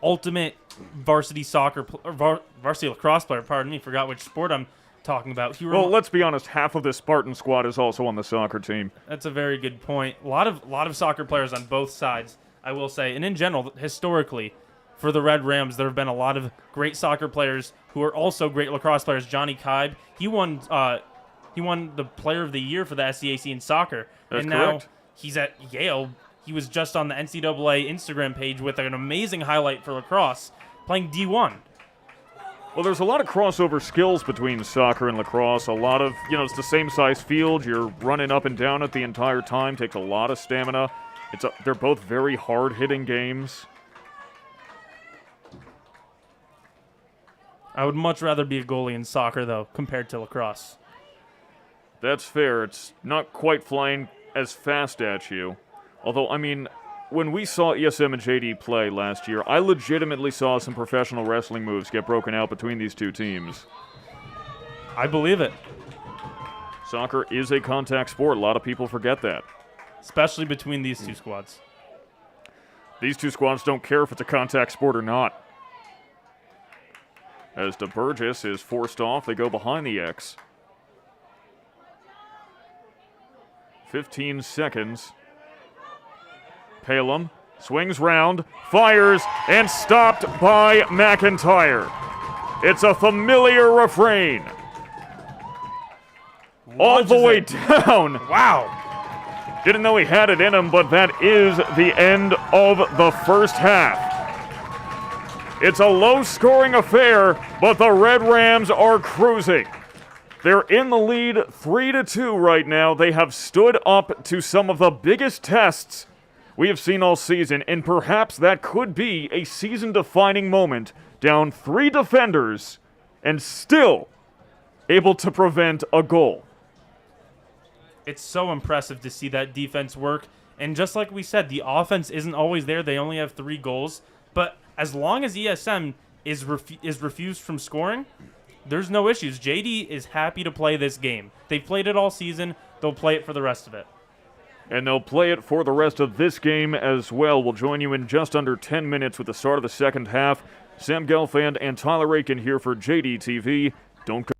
ultimate varsity varsity lacrosse player. Pardon me, forgot which sport I'm talking about. Well, let's be honest, half of the Spartan squad is also on the soccer team. That's a very good point. A lot of soccer players on both sides, I will say. And in general, historically, for the Red Rams, there have been a lot of great soccer players who are also great lacrosse players. Johnny Kibe, he won the Player of the Year for the SCAC in soccer. That's and correct. Now he's at Yale. He was just on the NCAA Instagram page with an amazing highlight for lacrosse, playing D1. Well, there's a lot of crossover skills between soccer and lacrosse. A lot of, it's the same size field. You're running up and down it the entire time. Takes a lot of stamina. They're both very hard-hitting games. I would much rather be a goalie in soccer, though, compared to lacrosse. That's fair. It's not quite flying as fast at you. Although, when we saw ESM and JD play last year, I legitimately saw some professional wrestling moves get broken out between these two teams. I believe it. Soccer is a contact sport. A lot of people forget that. Especially between these two squads. These two squads don't care if it's a contact sport or not. As DeBurgess is forced off, they go behind the X. 15 seconds. Palem swings round, fires, and stopped by McIntyre. It's a familiar refrain. All the way down. Wow. Didn't know he had it in him, but that is the end of the first half. It's a low-scoring affair, but the Red Rams are cruising. They're in the lead 3-2 right now. They have stood up to some of the biggest tests we have seen all season, and perhaps that could be a season-defining moment. Down 3 defenders and still able to prevent a goal. It's so impressive to see that defense work. And just like we said, the offense isn't always there. They only have 3 goals. But as long as ESM is refused from scoring, there's no issues. JD is happy to play this game. They've played it all season. They'll play it for the rest of it. And they'll play it for the rest of this game as well. We'll join you in just under 10 minutes with the start of the second half. Sam Gelfand and Tyler Aitken here for JD TV. Don't go.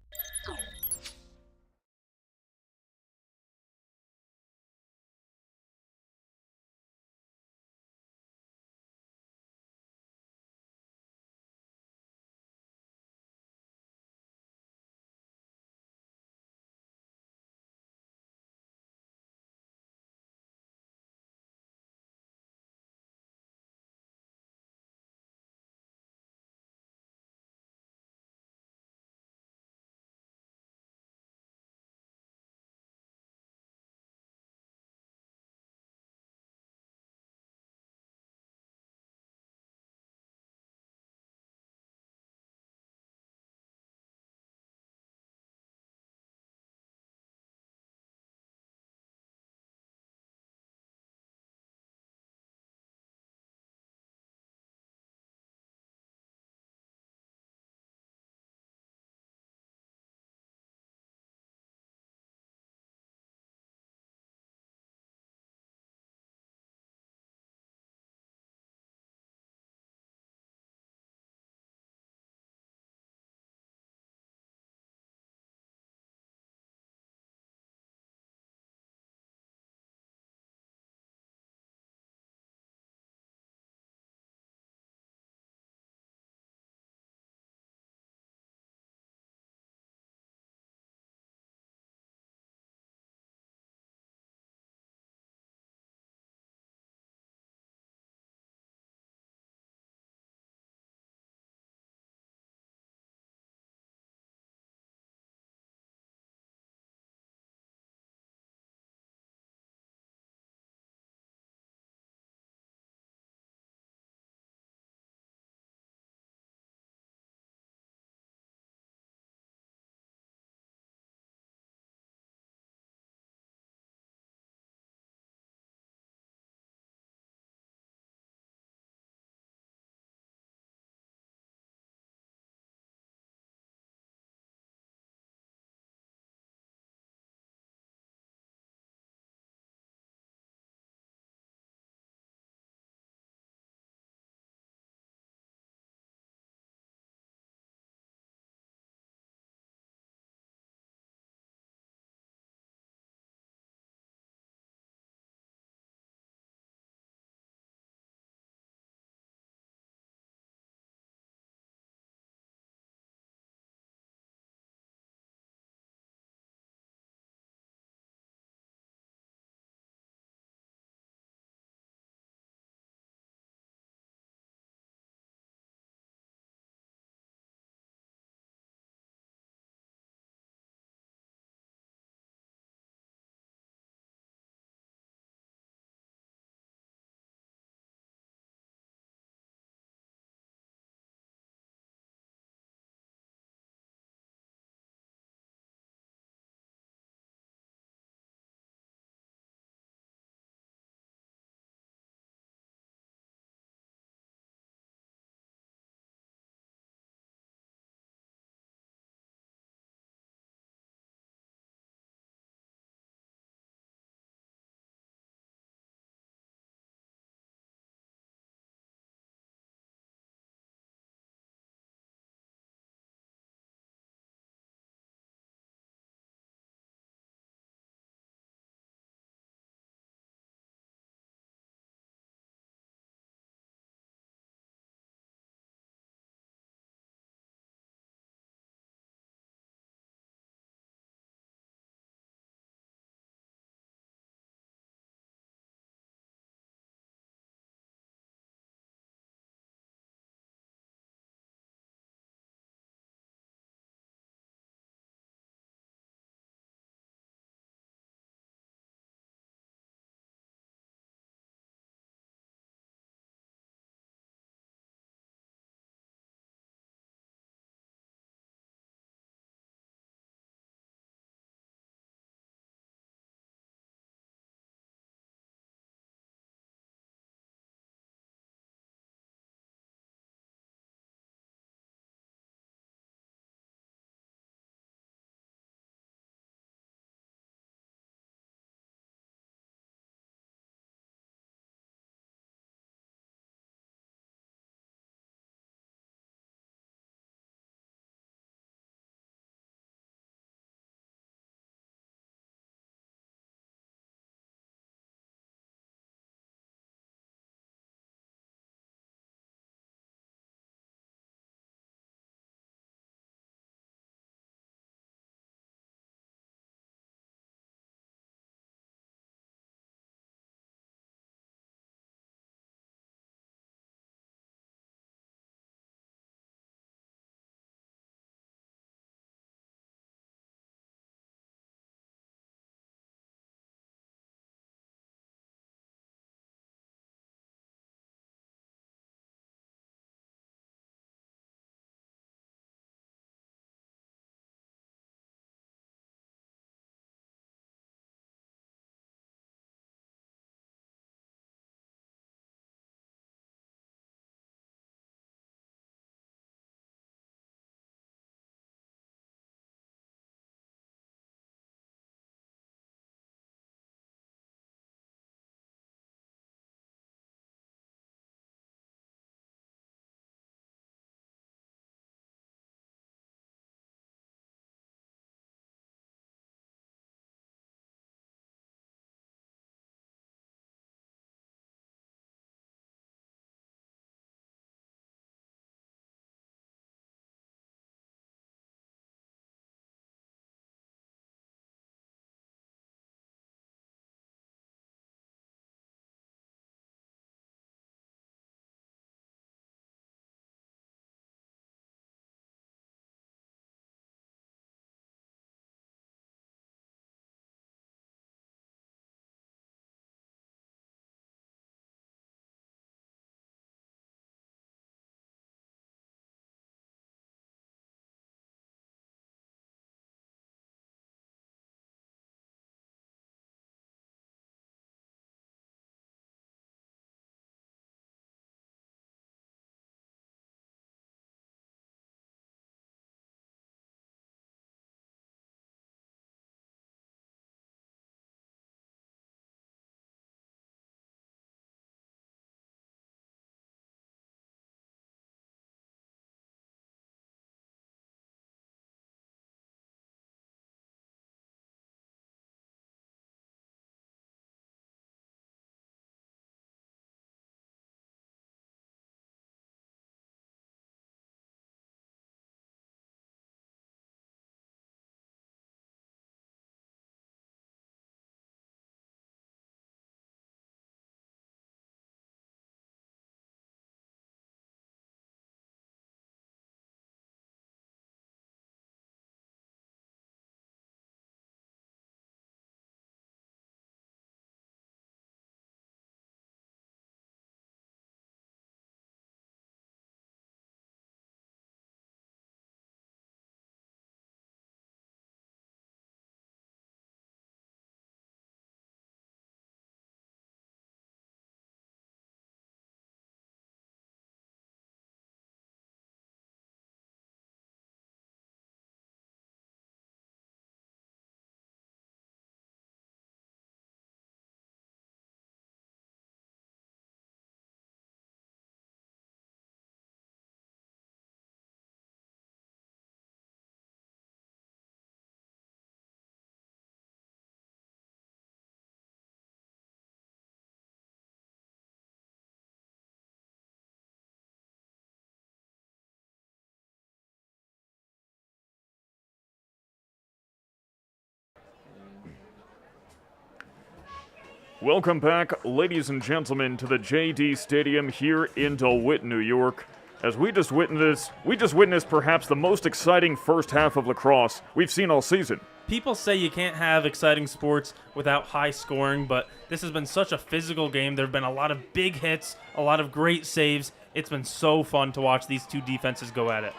Welcome back, ladies and gentlemen, to the JD Stadium here in DeWitt, New York. As we just witnessed perhaps the most exciting first half of lacrosse we've seen all season. People say you can't have exciting sports without high scoring, but this has been such a physical game. There have been a lot of big hits, a lot of great saves. It's been so fun to watch these two defenses go at it.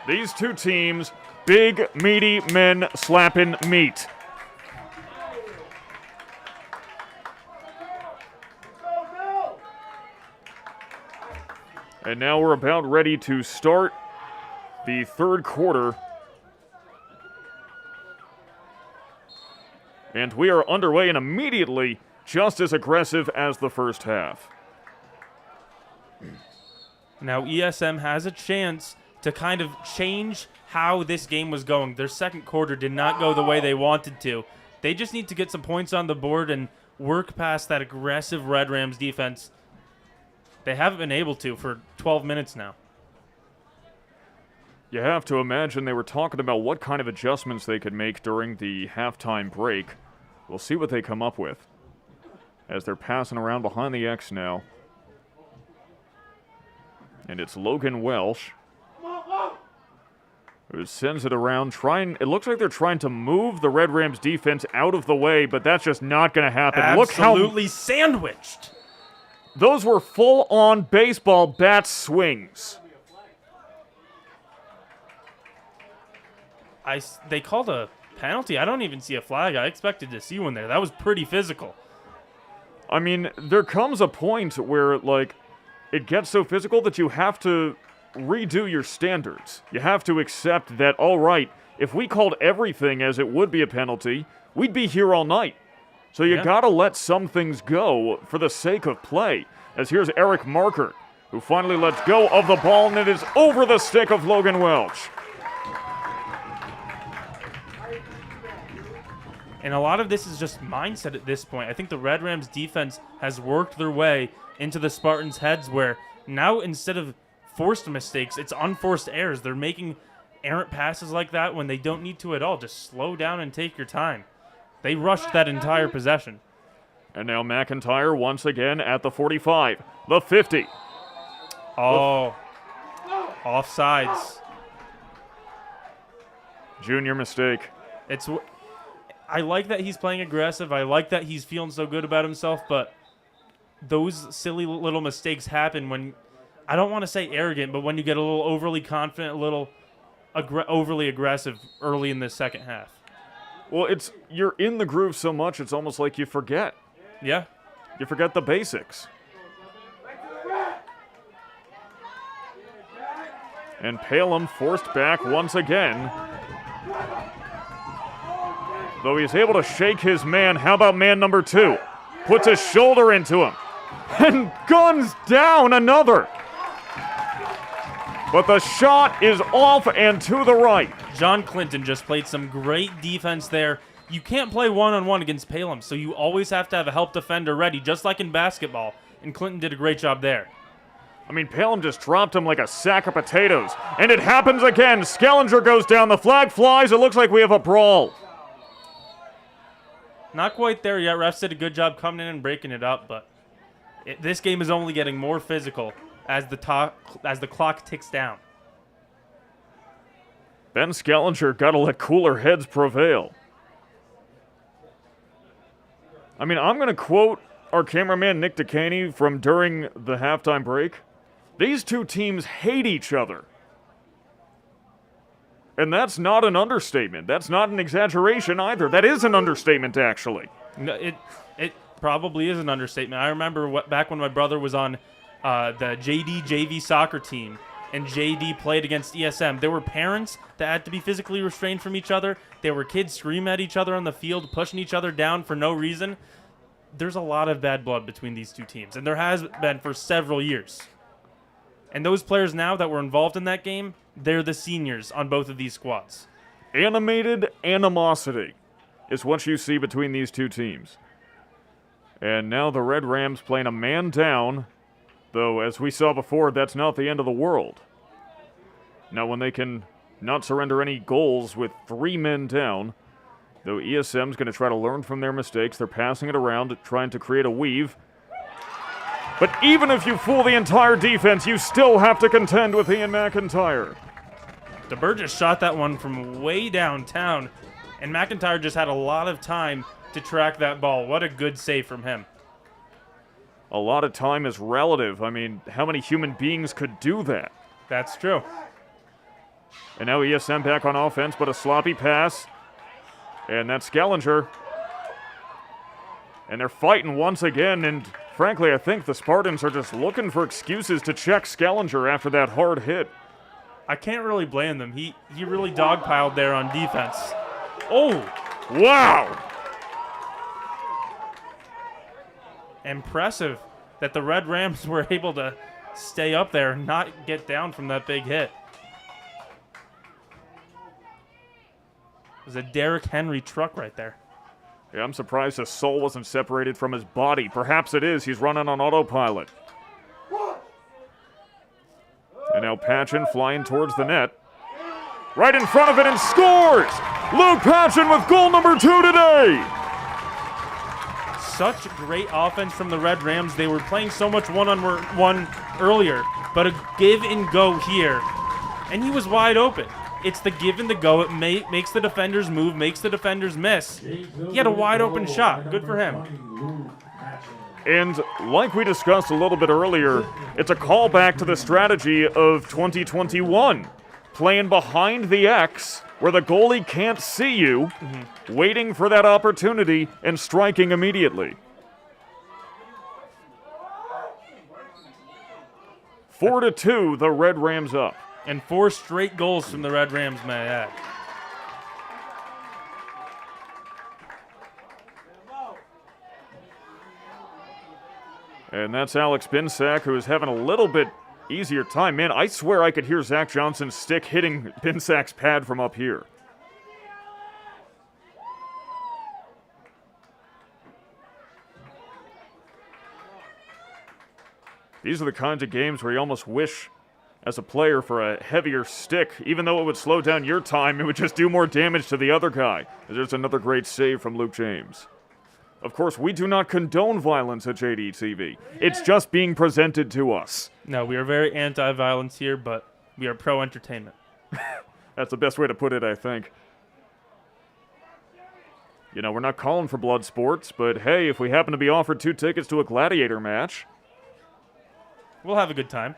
These two teams, big, meaty men slapping meat. And now we're about ready to start the third quarter. And we are underway and immediately just as aggressive as the first half. Now ESM has a chance to kind of change how this game was going. Their second quarter did not go the way they wanted to. They just need to get some points on the board and work past that aggressive Red Rams defense. They haven't been able to for 12 minutes now. You have to imagine they were talking about what kind of adjustments they could make during the halftime break. We'll see what they come up with as they're passing around behind the X now. And it's Logan Welsh who sends it around, it looks like they're trying to move the Red Rams defense out of the way, but that's just not going to happen. Absolutely sandwiched. Those were full-on baseball bat swings. They called a penalty. I don't even see a flag. I expected to see one there. That was pretty physical. I mean, there comes a point where, like, it gets so physical that you have to redo your standards. You have to accept that, all right, if we called everything as it would be a penalty, we'd be here all night. So you gotta let some things go for the sake of play. As here's Eric Marker, who finally lets go of the ball, and it is over the stick of Logan Welch. And a lot of this is just mindset at this point. I think the Red Rams defense has worked their way into the Spartans' heads where now instead of forced mistakes, it's unforced errors. They're making errant passes like that when they don't need to at all. Just slow down and take your time. They rushed that entire possession. And now McIntyre once again at the 45, the 50. Oh, offsides. Junior mistake. I like that he's playing aggressive. I like that he's feeling so good about himself, but those silly little mistakes happen when, I don't want to say arrogant, but when you get a little overly confident, a little overly aggressive early in the second half. Well, you're in the groove so much, it's almost like you forget. Yeah. You forget the basics. And Palem forced back once again. Though he's able to shake his man, how about man number 2? Puts his shoulder into him. And guns down another. But the shot is off and to the right. John Clinton just played some great defense there. You can't play one-on-one against Palem, so you always have to have a help defender ready, just like in basketball. And Clinton did a great job there. I mean, Palem just dropped him like a sack of potatoes. And it happens again. Skellinger goes down. The flag flies. It looks like we have a brawl. Not quite there yet. Refs did a good job coming in and breaking it up, but this game is only getting more physical as the clock ticks down. Ben Skellinger got to let cooler heads prevail. I mean, I'm going to quote our cameraman Nick DeCaney from during the halftime break. These two teams hate each other. And that's not an understatement. That's not an exaggeration either. That is an understatement, actually. No, it probably is an understatement. I remember back when my brother was on the JD JV soccer team, and JD played against ESM. There were parents that had to be physically restrained from each other. There were kids screaming at each other on the field, pushing each other down for no reason. There's a lot of bad blood between these two teams, and there has been for several years. And those players now that were involved in that game, they're the seniors on both of these squads. Animated animosity is what you see between these two teams. And now the Red Rams playing a man down, though as we saw before, that's not the end of the world. Now when they can not surrender any goals with 3 men down, Though ESM's going to try to learn from their mistakes. They're passing it around, trying to create a weave. But even if you fool the entire defense, you still have to contend with Ian McIntyre. DeBurgess shot that one from way downtown, and McIntyre just had a lot of time to track that ball. What a good save from him. A lot of time is relative. I mean, how many human beings could do that? That's true. And now ESM back on offense, but a sloppy pass. And that's Scalinger. And they're fighting once again, and frankly, I think the Spartans are just looking for excuses to check Scalinger after that hard hit. I can't really blame them. He really dogpiled there on defense. Oh! Wow! Impressive that the Red Rams were able to stay up there and not get down from that big hit. It was a Derrick Henry truck right there. Yeah, I'm surprised his soul wasn't separated from his body. Perhaps it is. He's running on autopilot. And now Patchen flying towards the net. Right in front of it and scores! Luke Patchen with goal number 2 today! Such great offense from the Red Rams. They were playing so much one-on-one earlier, but a give and go here. And he was wide open. It's the give and the go. It makes the defenders move, makes the defenders miss. He had a wide open shot. Good for him. And like we discussed a little bit earlier, it's a callback to the strategy of 2021. Playing behind the X, where the goalie can't see you, waiting for that opportunity and striking immediately. 4-2, the Red Rams up. And 4 straight goals from the Red Rams, may I add. And that's Alex Binsack, who is having a little bit easier time. Man, I swear I could hear Zach Johnson's stick hitting Binsack's pad from up here. These are the kinds of games where you almost wish, as a player, for a heavier stick. Even though it would slow down your time, it would just do more damage to the other guy. There's another great save from Luke James. Of course, we do not condone violence at JDTV. It's just being presented to us. No, we are very anti-violence here, but we are pro-entertainment. That's the best way to put it, I think. You know, we're not calling for blood sports, but hey, if we happen to be offered 2 tickets to a gladiator match, we'll have a good time.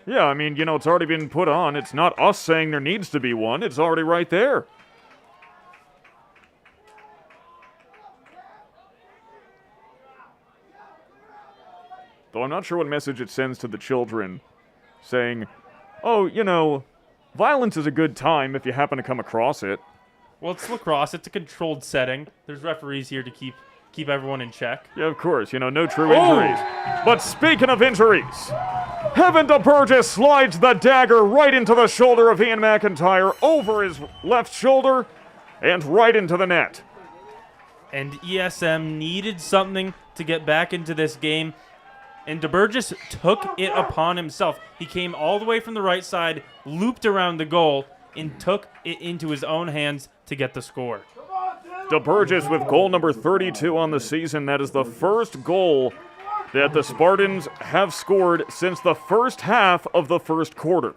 Yeah, I mean, you know, it's already been put on. It's not us saying there needs to be one. It's already right there. Though I'm not sure what message it sends to the children, saying, oh, you know, violence is a good time if you happen to come across it. Well, it's lacrosse. It's a controlled setting. There's referees here to keep everyone in check. Yeah, of course. You know, no true injuries. But speaking of injuries, Heaven DeBurgess slides the dagger right into the shoulder of Ian McIntyre, over his left shoulder, and right into the net. And ESM needed something to get back into this game. And DeBurgess took it upon himself. He came all the way from the right side, looped around the goal, and took it into his own hands to get the score. DeBurgess with goal number 32 on the season. That is the first goal that the Spartans have scored since the first half of the first quarter.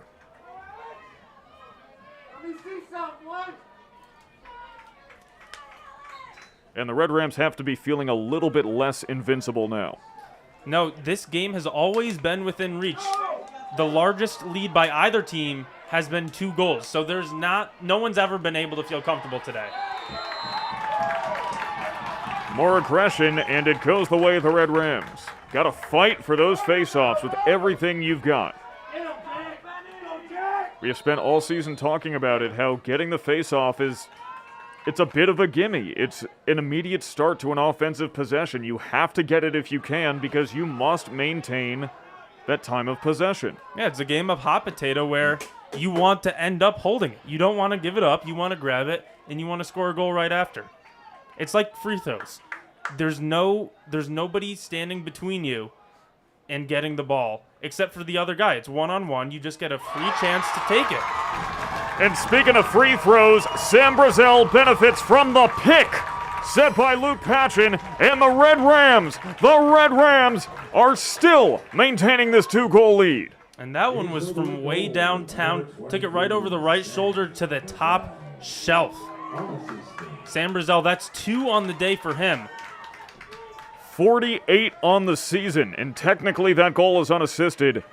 And the Red Rams have to be feeling a little bit less invincible now. No, this game has always been within reach. The largest lead by either team has been 2 goals, so no one's ever been able to feel comfortable today. More aggression, and it goes the way of the Red Rams. Got to fight for those face-offs with everything you've got. We have spent all season talking about it, how getting the face-off it's a bit of a gimme. It's an immediate start to an offensive possession. You have to get it if you can, because you must maintain that time of possession. Yeah, it's a game of hot potato where you want to end up holding it. You don't want to give it up. You want to grab it, and you want to score a goal right after. It's like free throws. There's nobody standing between you and getting the ball, except for the other guy. It's one-on-one. You just get a free chance to take it. And speaking of free throws, Sam Brazel benefits from the pick set by Luke Patchen and the Red Rams. The Red Rams are still maintaining this 2-goal lead. And that one was from way downtown. Took it right over the right shoulder to the top shelf. Sam Brazel, that's 2 on the day for him. 48 on the season, and technically that goal is unassisted.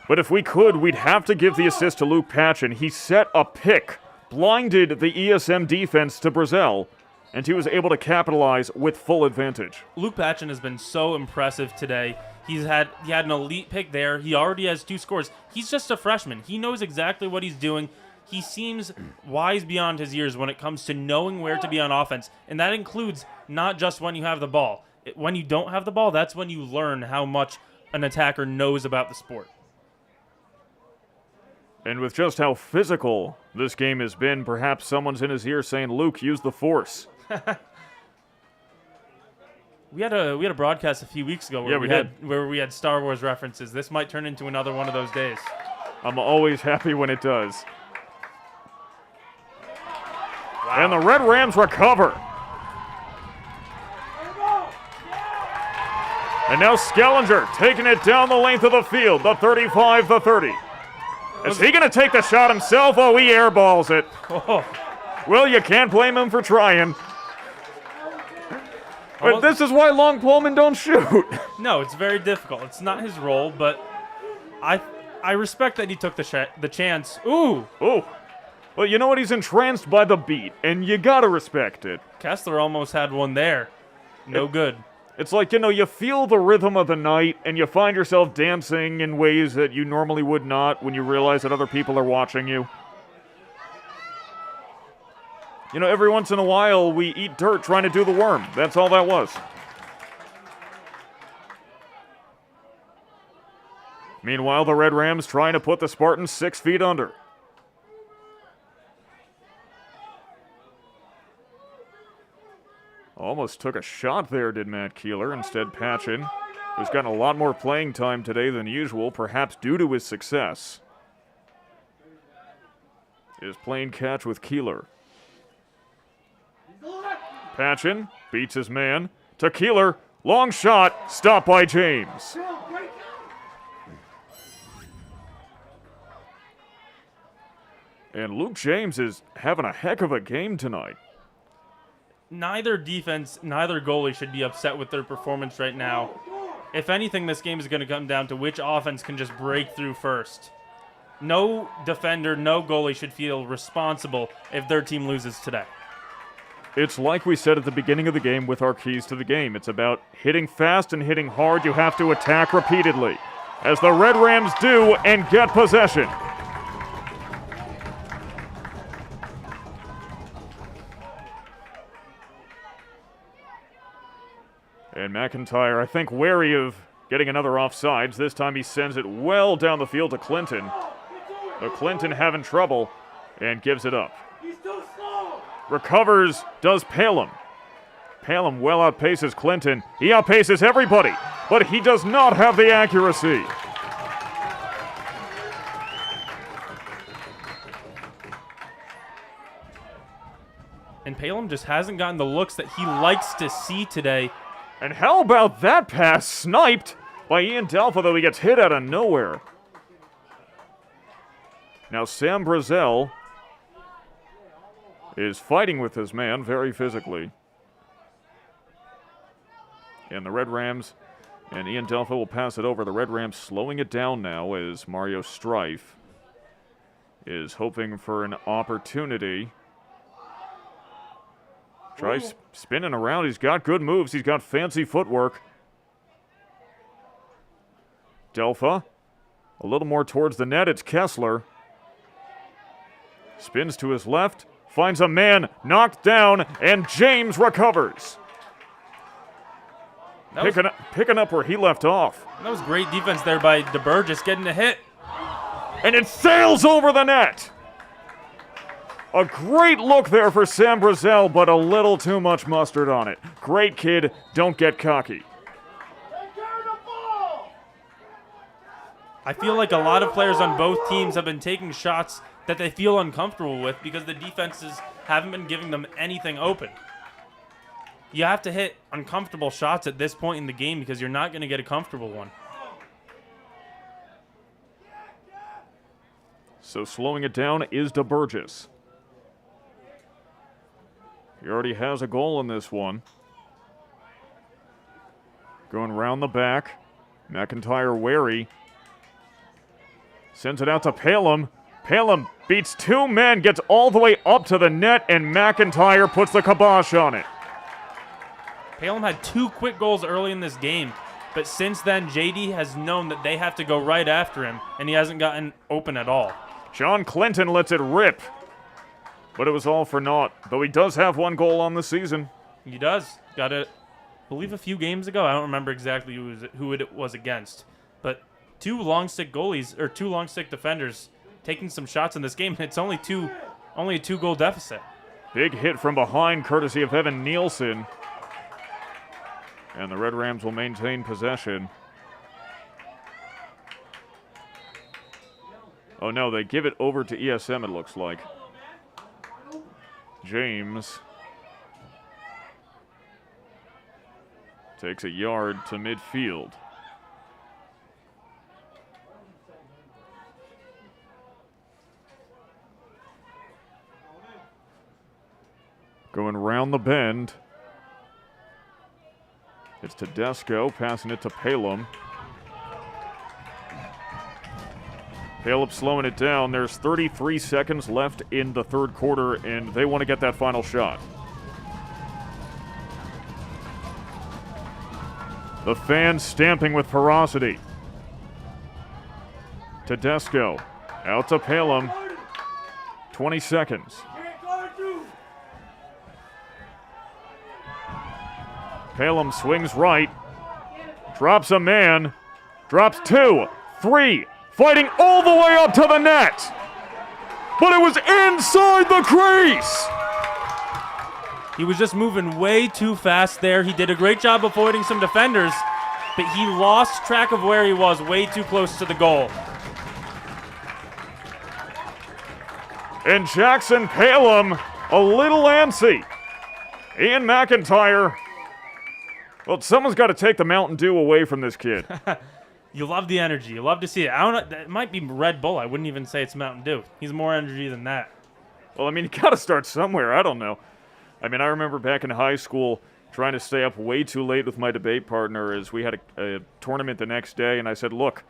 But if we could, we'd have to give the assist to Luke Patchen. He set a pick, blinded the ESM defense to Brazel, and he was able to capitalize with full advantage. Luke Patchen has been so impressive today. He had an elite pick there. He already has 2 scores. He's just a freshman. He knows exactly what he's doing. He seems wise beyond his years when it comes to knowing where to be on offense, and that includes not just when you have the ball. When you don't have the ball, that's when you learn how much an attacker knows about the sport. And with just how physical this game has been, perhaps someone's in his ear saying, Luke, use the force. We had a broadcast a few weeks ago where we had Star Wars references. This might turn into another one of those days. I'm always happy when it does. Wow. And the Red Rams recover. And now Skellinger taking it down the length of the field, the 35, the 30. Is he going to take the shot himself? Oh, he airballs it. Oh. Well, you can't blame him for trying. But this is why long polemen don't shoot. No, it's very difficult. It's not his role, but I respect that he took the chance. Ooh. Ooh. Well, you know what? He's entranced by the beat, and you got to respect it. Kessler almost had one there. No good. It's like, you feel the rhythm of the night, and you find yourself dancing in ways that you normally would not when you realize that other people are watching you. Every once in a while, we eat dirt trying to do the worm. That's all that was. Meanwhile, the Red Rams trying to put the Spartans 6 feet under. Almost took a shot there, did Matt Keeler. Instead, Patchen, who's gotten a lot more playing time today than usual, perhaps due to his success, is playing catch with Keeler. Patchen beats his man to Keeler. Long shot, stopped by James. And Luke James is having a heck of a game tonight. Neither defense, neither goalie should be upset with their performance right now. If anything, this game is going to come down to which offense can just break through first. No defender, no goalie should feel responsible if their team loses today. It's like we said at the beginning of the game with our keys to the game. It's about hitting fast and hitting hard. You have to attack repeatedly, as the Red Rams do and get possession. And McIntyre, I think, wary of getting another offsides. This time he sends it well down the field to Clinton. But Clinton having trouble and gives it up. Recovers, does Palem. Palem well outpaces Clinton. He outpaces everybody, but he does not have the accuracy. And Palem just hasn't gotten the looks that he likes to see today. And how about that pass sniped by Ian Delpha, though he gets hit out of nowhere. Now Sam Brazel is fighting with his man very physically. And the Red Rams and Ian Delpha will pass it over. The Red Rams slowing it down now as Mario Strife is hoping for an opportunity. Tries spinning around. He's got good moves. He's got fancy footwork. Delpha a little more towards the net. It's Kessler. Spins to his left. Finds a man knocked down. And James recovers. Picking up where he left off. That was great defense there by DeBurgess getting a hit. And it sails over the net. A great look there for Sam Brazel, but a little too much mustard on it. Great kid, don't get cocky. I feel like a lot of players on both teams have been taking shots that they feel uncomfortable with because the defenses haven't been giving them anything open. You have to hit uncomfortable shots at this point in the game because you're not going to get a comfortable one. So slowing it down is DeBurgess. He already has a goal in this one. Going round the back. McIntyre wary. Sends it out to Palem. Palem beats two men, gets all the way up to the net, and McIntyre puts the kibosh on it. Palem had 2 quick goals early in this game, but since then, JD has known that they have to go right after him, and he hasn't gotten open at all. John Clinton lets it rip, but it was all for naught, though he does have 1 goal on the season. He does. Got it, I believe, a few games ago. I don't remember exactly who it was against, but 2 long stick goalies, or 2 long stick defenders, taking some shots in this game. It's only a 2-goal deficit. Big hit from behind, courtesy of Evan Nielsen. And the Red Rams will maintain possession. Oh no, they give it over to ESM, it looks like. James takes a yard to midfield. Going round the bend. It's Tedesco, passing it to Palem. Palem slowing it down. There's 33 seconds left in the third quarter, and they want to get that final shot. The fans stamping with ferocity. Tedesco, out to Palem. 20 seconds. Palem swings right, drops a man, drops 2, 3, fighting all the way up to the net. But it was inside the crease. He was just moving way too fast there. He did a great job avoiding some defenders, but he lost track of where he was way too close to the goal. And Jackson Palem, a little antsy. Ian McIntyre. Well, someone's got to take the Mountain Dew away from this kid. You love the energy. You love to see it. I don't know. It might be Red Bull. I wouldn't even say it's Mountain Dew. He's more energy than that. Well, I mean, you got to start somewhere. I don't know. I mean, I remember back in high school trying to stay up way too late with my debate partner as we had a tournament the next day, and I said, look,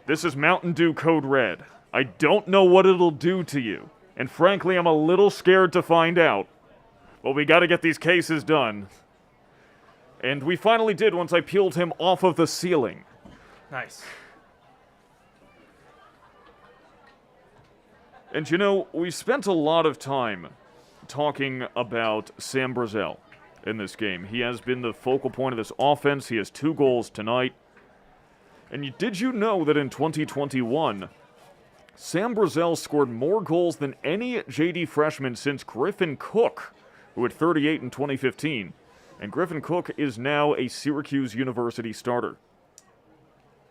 this is Mountain Dew Code Red. I don't know what it'll do to you. And frankly, I'm a little scared to find out. But we got to get these cases done. And we finally did once I peeled him off of the ceiling. Nice. And you know, we spent a lot of time talking about Sam Brazel in this game. He has been the focal point of this offense. He has 2 goals tonight. And did you know that in 2021, Sam Brazel scored more goals than any JD freshman since Griffin Cook, who had 38 in 2015. And Griffin Cook is now a Syracuse University starter.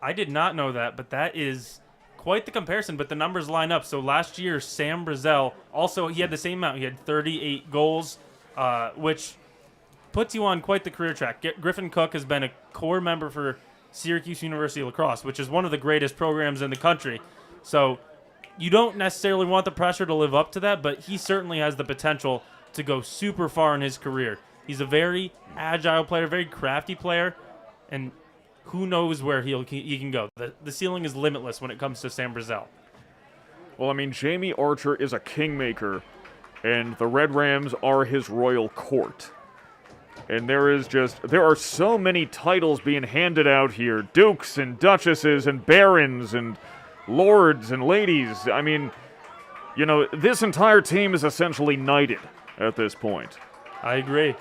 I did not know that, but that is quite the comparison, but the numbers line up. So last year, Sam Brazel, also, he had the same amount. He had 38 goals, which puts you on quite the career track. Griffin Cook has been a core member for Syracuse University Lacrosse, which is one of the greatest programs in the country. So you don't necessarily want the pressure to live up to that, but he certainly has the potential to go super far in his career. He's a very agile player, very crafty player, and who knows where he can go. The ceiling is limitless when it comes to Sam Brazel. Well, I mean, Jamie Archer is a kingmaker, and the Red Rams are his royal court. And there are so many titles being handed out here. Dukes and duchesses and barons and lords and ladies. I mean, you know, this entire team is essentially knighted at this point. I agree.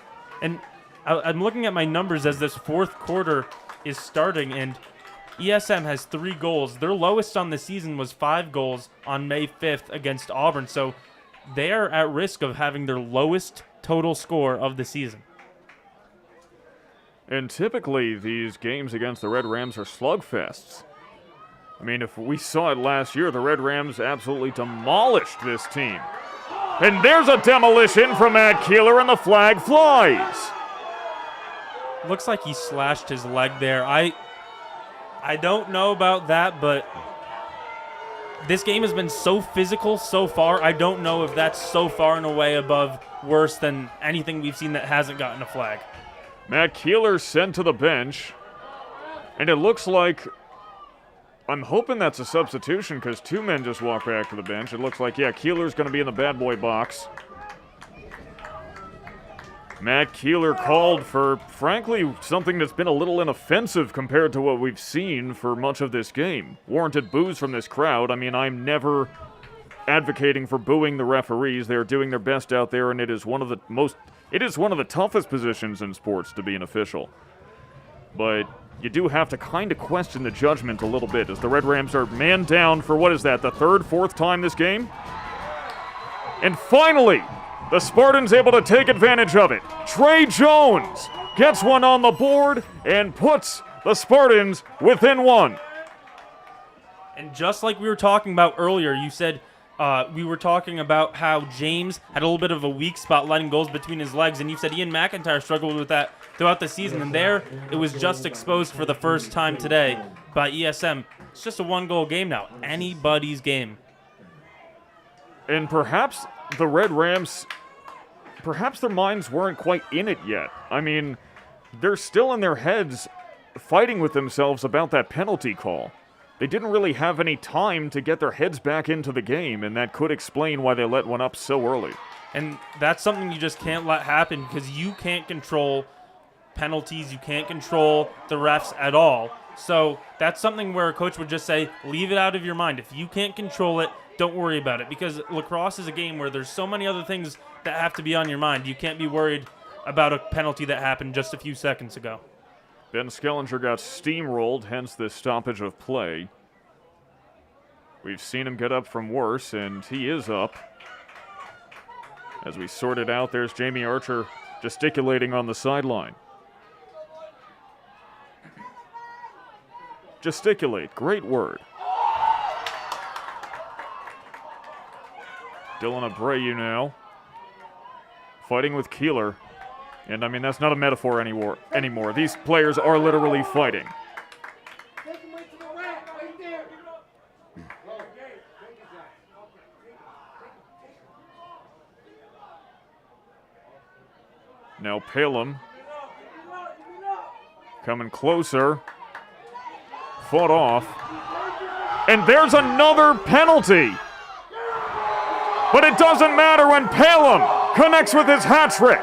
And I'm looking at my numbers as this fourth quarter is starting, and ESM has 3 goals. Their lowest on the season was 5 goals on May 5th against Auburn, so they are at risk of having their lowest total score of the season. And typically, these games against the Red Rams are slugfests. I mean, if we saw it last year, the Red Rams absolutely demolished this team. And there's a demolition from Matt Keeler, and the flag flies. Looks like he slashed his leg there. I don't know about that, but this game has been so physical so far. I don't know if that's so far and away above worse than anything we've seen that hasn't gotten a flag. Matt Keeler sent to the bench, and it looks like, I'm hoping that's a substitution because 2 men just walked back to the bench. It looks like, yeah, Keeler's going to be in the bad boy box. Matt Keeler called for, frankly, something that's been a little inoffensive compared to what we've seen for much of this game. Warranted boos from this crowd. I mean, I'm never advocating for booing the referees. They're doing their best out there, and it is one of the toughest positions in sports to be an official. But you do have to kind of question the judgment a little bit as the Red Rams are man down for, what is that, the 3rd, 4th time this game? And finally, the Spartans able to take advantage of it. Trey Jones gets one on the board and puts the Spartans within 1. And just like we were talking about earlier, you said we were talking about how James had a little bit of a weak spot letting goals between his legs, and you said Ian McIntyre struggled with that throughout the season, and there it was just exposed for the first time today by ESM. It's just a 1-goal game now. Anybody's game. And perhaps the Red Rams, perhaps their minds weren't quite in it yet. I mean, they're still in their heads fighting with themselves about that penalty call. They didn't really have any time to get their heads back into the game, and that could explain why they let one up so early. And that's something you just can't let happen because you can't control penalties. You can't control the refs at all. So that's something where a coach would just say, leave it out of your mind. If you can't control it, don't worry about it, because lacrosse is a game where there's so many other things that have to be on your mind. You can't be worried about a penalty that happened just a few seconds ago. Ben Skellinger got steamrolled, hence this stoppage of play. We've seen him get up from worse, and he is up. As we sort it out, there's Jamie Archer gesticulating on the sideline. Gesticulate, great word. Dylan Abreu now, fighting with Keeler. And, I mean, that's not a metaphor anymore. These players are literally fighting. Now Palem coming closer. Fought off. And there's another penalty. But it doesn't matter when Palem connects with his hat trick.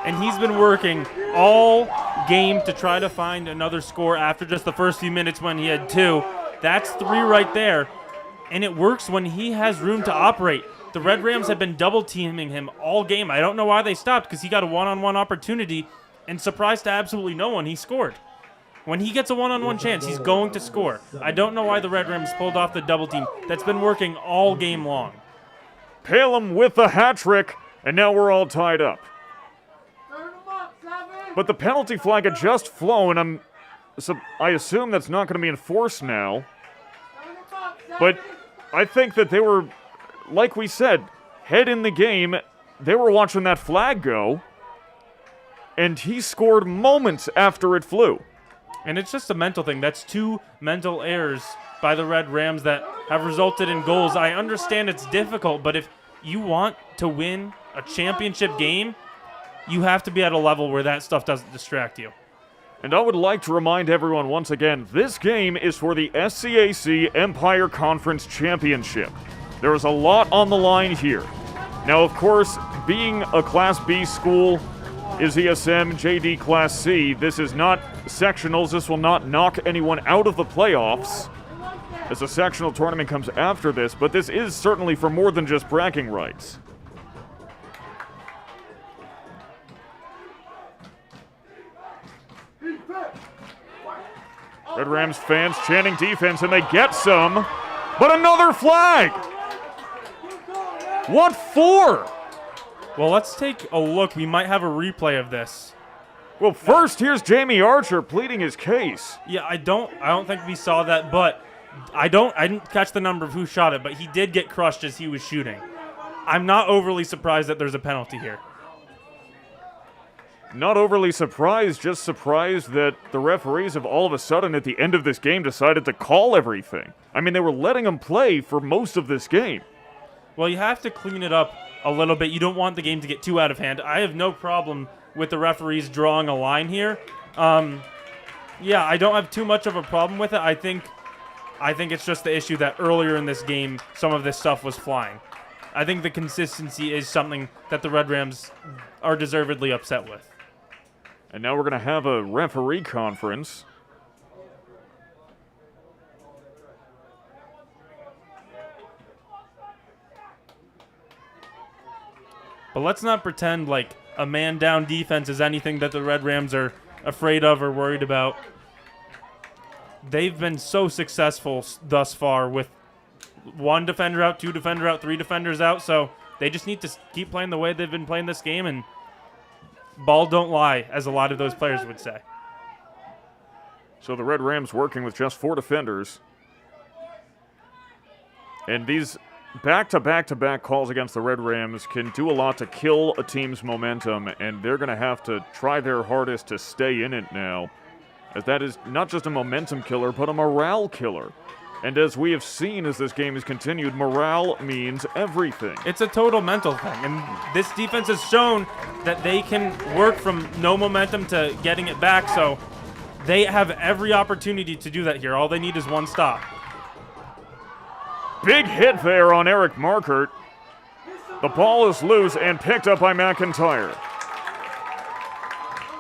And he's been working all game to try to find another score after just the first few minutes when he had 2. That's 3 right there. And it works when he has room to operate. The Red Rams have been double teaming him all game. I don't know why they stopped, because he got a one-on-one opportunity, and surprised to absolutely no one, he scored. When he gets a one-on-one chance, he's going to score. I don't know why the Red Rams pulled off the double team. That's been working all game long. Palem with the hat trick, and now we're all tied up. But the penalty flag had just flown. I assume that's not going to be enforced now. But I think that they were, like we said, head in the game. They were watching that flag go, and he scored moments after it flew. And it's just a mental thing. That's 2 mental errors by the Red Rams that have resulted in goals. I understand it's difficult, but if you want to win a championship game, you have to be at a level where that stuff doesn't distract you. And I would like to remind everyone once again, this game is for the SCAC Empire Conference Championship. There is a lot on the line here. Now, of course, being a Class B school is ESM JD Class C. This is not sectionals. This will not knock anyone out of the playoffs, as the sectional tournament comes after this, but this is certainly for more than just bragging rights. Red Rams fans chanting defense, and they get some, but another flag! What for? Well, let's take a look. We might have a replay of this. Well, first, here's Jamie Archer pleading his case. Yeah, I don't think we saw that, but I didn't catch the number of who shot it, but he did get crushed as he was shooting. I'm not overly surprised that there's a penalty here. Not overly surprised, just surprised that the referees have all of a sudden at the end of this game decided to call everything. I mean, they were letting them play for most of this game. Well, you have to clean it up a little bit. You don't want the game to get too out of hand. I have no problem with the referees drawing a line here. Yeah, I don't have too much of a problem with it. I think it's just the issue that earlier in this game, some of this stuff was flying. I think the consistency is something that the Red Rams are deservedly upset with. And now we're going to have a referee conference. But let's not pretend like a man-down defense is anything that the Red Rams are afraid of or worried about. They've been so successful thus far with one defender out, two defender out, three defenders out, so they just need to keep playing the way they've been playing this game, and ball don't lie, as a lot of those players would say. So the Red Rams working with just 4 defenders. And these back-to-back-to-back calls against the Red Rams can do a lot to kill a team's momentum, and they're going to have to try their hardest to stay in it now, as that is not just a momentum killer, but a morale killer. And as we have seen as this game has continued, morale means everything. It's a total mental thing, and this defense has shown that they can work from no momentum to getting it back, so they have every opportunity to do that here. All they need is one stop. Big hit there on Eric Markert. The ball is loose and picked up by McIntyre.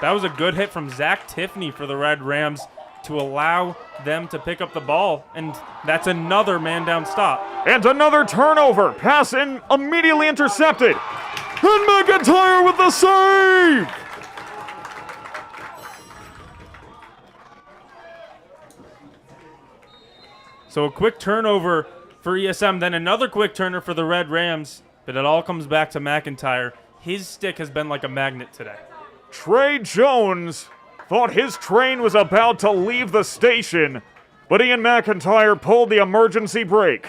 That was a good hit from Zach Tiffany for the Red Rams to allow them to pick up the ball, and that's another man-down stop. And another turnover. Pass immediately intercepted. And McIntyre with the save! So a quick turnover for ESM, then another quick turner for the Red Rams, but it all comes back to McIntyre. His stick has been like a magnet today. Trey Jones thought his train was about to leave the station, but Ian McIntyre pulled the emergency brake.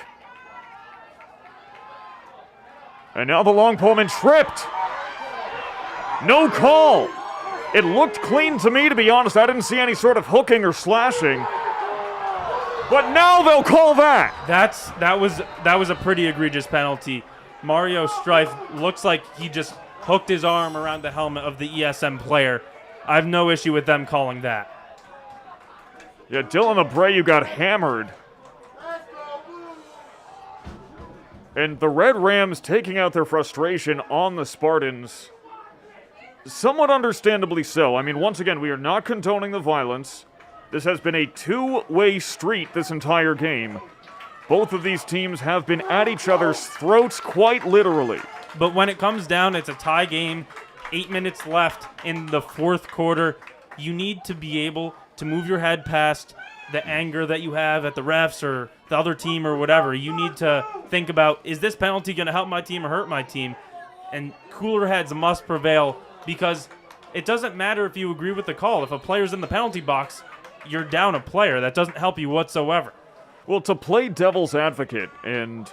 And now the long poleman tripped. No call. It looked clean to me, to be honest. I didn't see any sort of hooking or slashing. But now they'll call that. That was a pretty egregious penalty. Mario Strife looks like he just hooked his arm around the helmet of the ESM player. I have no issue with them calling that. Yeah, Dylan Abreu got hammered. And the Red Rams taking out their frustration on the Spartans. Somewhat understandably so. I mean, once again, we are not condoning the violence. This has been a two-way street this entire game. Both of these teams have been at each other's throats quite literally. But when it comes down, it's a tie game. 8 minutes left in the fourth quarter. You need to be able to move your head past the anger that you have at the refs or the other team or whatever. You need to think about, is this penalty going to help my team or hurt my team? And cooler heads must prevail, because it doesn't matter if you agree with the call. If a player's in the penalty box, you're down a player. That doesn't help you whatsoever. Well, to play devil's advocate, and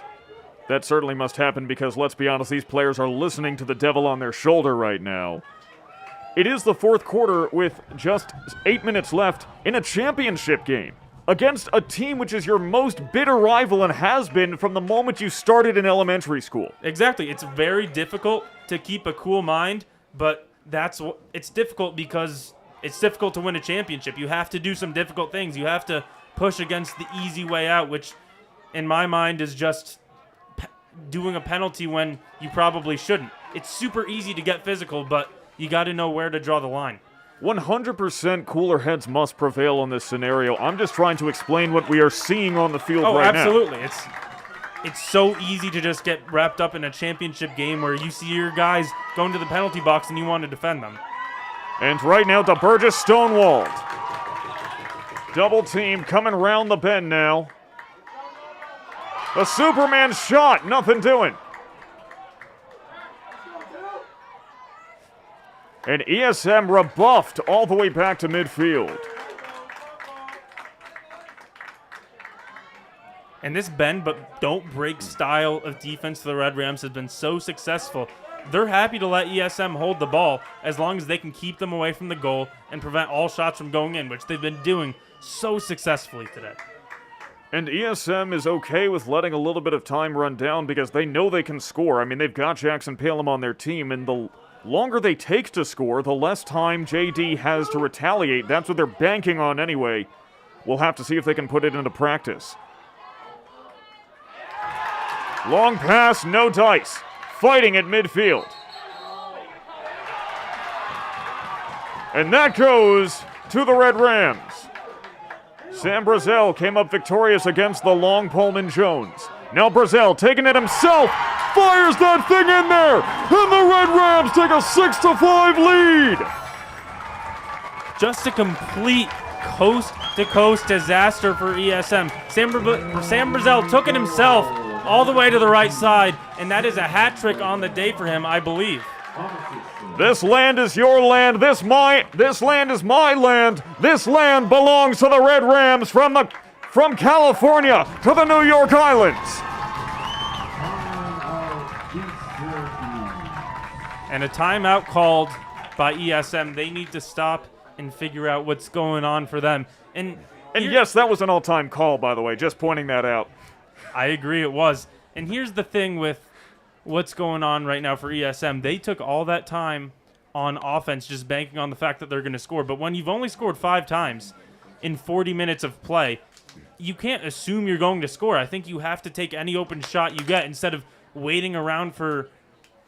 that certainly must happen because, let's be honest, these players are listening to the devil on their shoulder right now. It is the fourth quarter with just 8 minutes left in a championship game against a team which is your most bitter rival and has been from the moment you started in elementary school. Exactly. It's very difficult to keep a cool mind, but it's difficult because it's difficult to win a championship. You have to do some difficult things. You have to push against the easy way out, which in my mind is just doing a penalty when you probably shouldn't. It's super easy to get physical, but you got to know where to draw the line. 100% cooler heads must prevail in this scenario. I'm just trying to explain what we are seeing on the field right now. Oh, absolutely. It's so easy to just get wrapped up in a championship game where you see your guys going to the penalty box and you want to defend them. And right now, DeBurgess stonewalled. Double team coming round the bend now. The Superman shot, nothing doing. And ESM rebuffed all the way back to midfield. And this bend but don't break style of defense for the Red Rams has been so successful. They're happy to let ESM hold the ball as long as they can keep them away from the goal and prevent all shots from going in, which they've been doing so successfully today. And ESM is okay with letting a little bit of time run down because they know they can score. I mean, they've got Jackson Palem on their team, and the longer they take to score, the less time JD has to retaliate. That's what they're banking on anyway. We'll have to see if they can put it into practice. Long pass, no dice. Fighting at midfield. And that goes to the Red Rams. Sam Brazel came up victorious against the long Pullman Jones. Now Brazel taking it himself, fires that thing in there, and the Red Rams take a 6-5 lead. Just a complete coast-to-coast disaster for ESM. Sam Brazel took it himself all the way to the right side, and that is a hat trick on the day for him, I believe. This land is your land. This land is my land. This land belongs to the Red Rams from California to the New York Islands. And a timeout called by ESM. They need to stop and figure out what's going on for them. And yes, that was an all-time call, by the way, just pointing that out. I agree it was. And here's the thing with what's going on right now for ESM. They took all that time on offense just banking on the fact that they're going to score. But when you've only scored 5 times in 40 minutes of play, you can't assume you're going to score. I think you have to take any open shot you get instead of waiting around for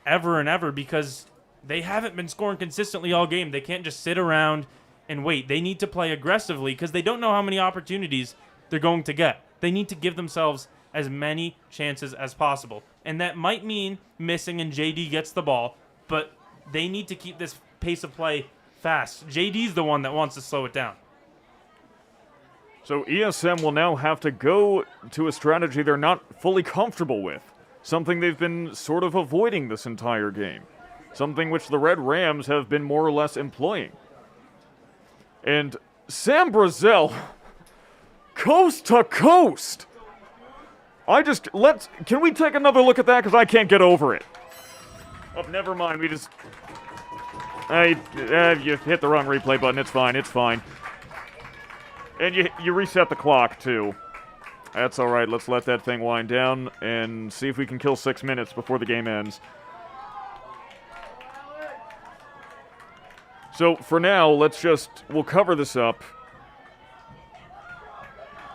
ever and ever because they haven't been scoring consistently all game. They can't just sit around and wait. They need to play aggressively because they don't know how many opportunities they're going to get. They need to give themselves as many chances as possible. And that might mean missing and JD gets the ball, but they need to keep this pace of play fast. JD's the one that wants to slow it down. So ESM will now have to go to a strategy they're not fully comfortable with, something they've been sort of avoiding this entire game, something which the Red Rams have been more or less employing. And Sam Brazel, coast to coast. Can we take another look at that? Because I can't get over it. Oh, never mind. You hit the wrong replay button. It's fine. And you reset the clock, too. That's all right. Let's let that thing wind down and see if we can kill 6 minutes before the game ends. So, for now, we'll cover this up.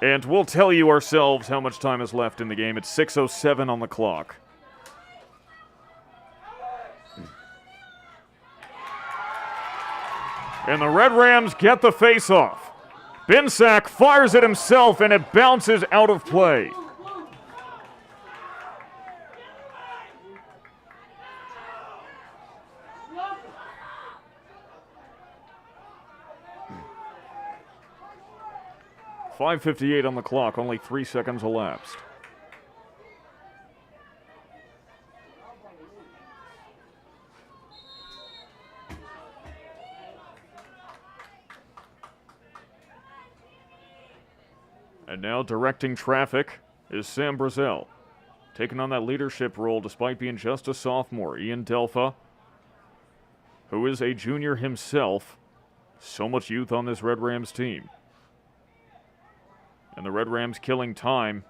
And we'll tell you ourselves how much time is left in the game. It's 6:07 on the clock. And the Red Rams get the face-off. Binsack fires it himself, and it bounces out of play. .5:58 on the clock, only 3 seconds elapsed. And now directing traffic is Sam Brazel, taking on that leadership role despite being just a sophomore. Ian Delpha, who is a junior himself. So much youth on this Red Rams team. And the Red Rams killing time.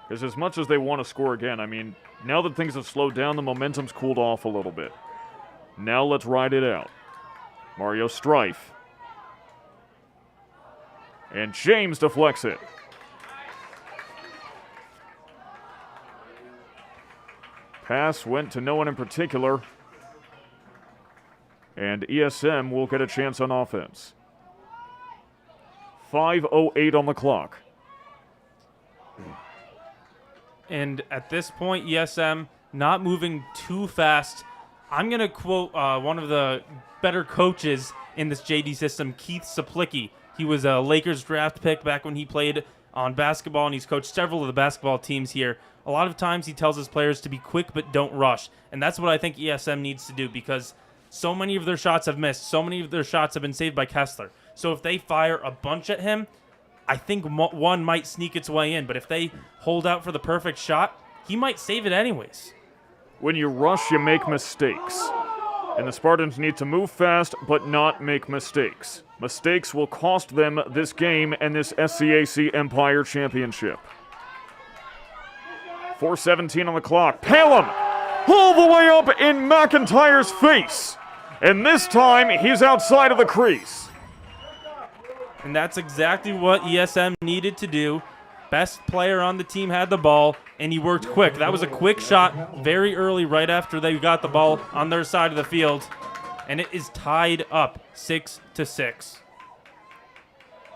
Because as much as they want to score again, I mean, now that things have slowed down, the momentum's cooled off a little bit. Now let's ride it out. Mario Strife. And James deflects it. Pass went to no one in particular. And ESM will get a chance on offense. 5:08 on the clock. And at this point, ESM not moving too fast. I'm going to quote one of the better coaches in this JD system, Keith Saplicki. He was a Lakers draft pick back when he played on basketball, and he's coached several of the basketball teams here. A lot of times he tells his players to be quick but don't rush. And that's what I think ESM needs to do because So many of their shots have missed. So many of their shots have been saved by Kessler. So if they fire a bunch at him, I think one might sneak its way in. But if they hold out for the perfect shot, he might save it anyways. When you rush, you make mistakes. And the Spartans need to move fast, but not make mistakes. Mistakes will cost them this game and this SCAC Empire Championship. 4:17 on the clock. Palem all the way up in McIntyre's face. And this time, he's outside of the crease. And that's exactly what ESM needed to do. Best player on the team had the ball, and he worked quick. That was a quick shot very early, right after they got the ball on their side of the field. And it is tied up 6-6.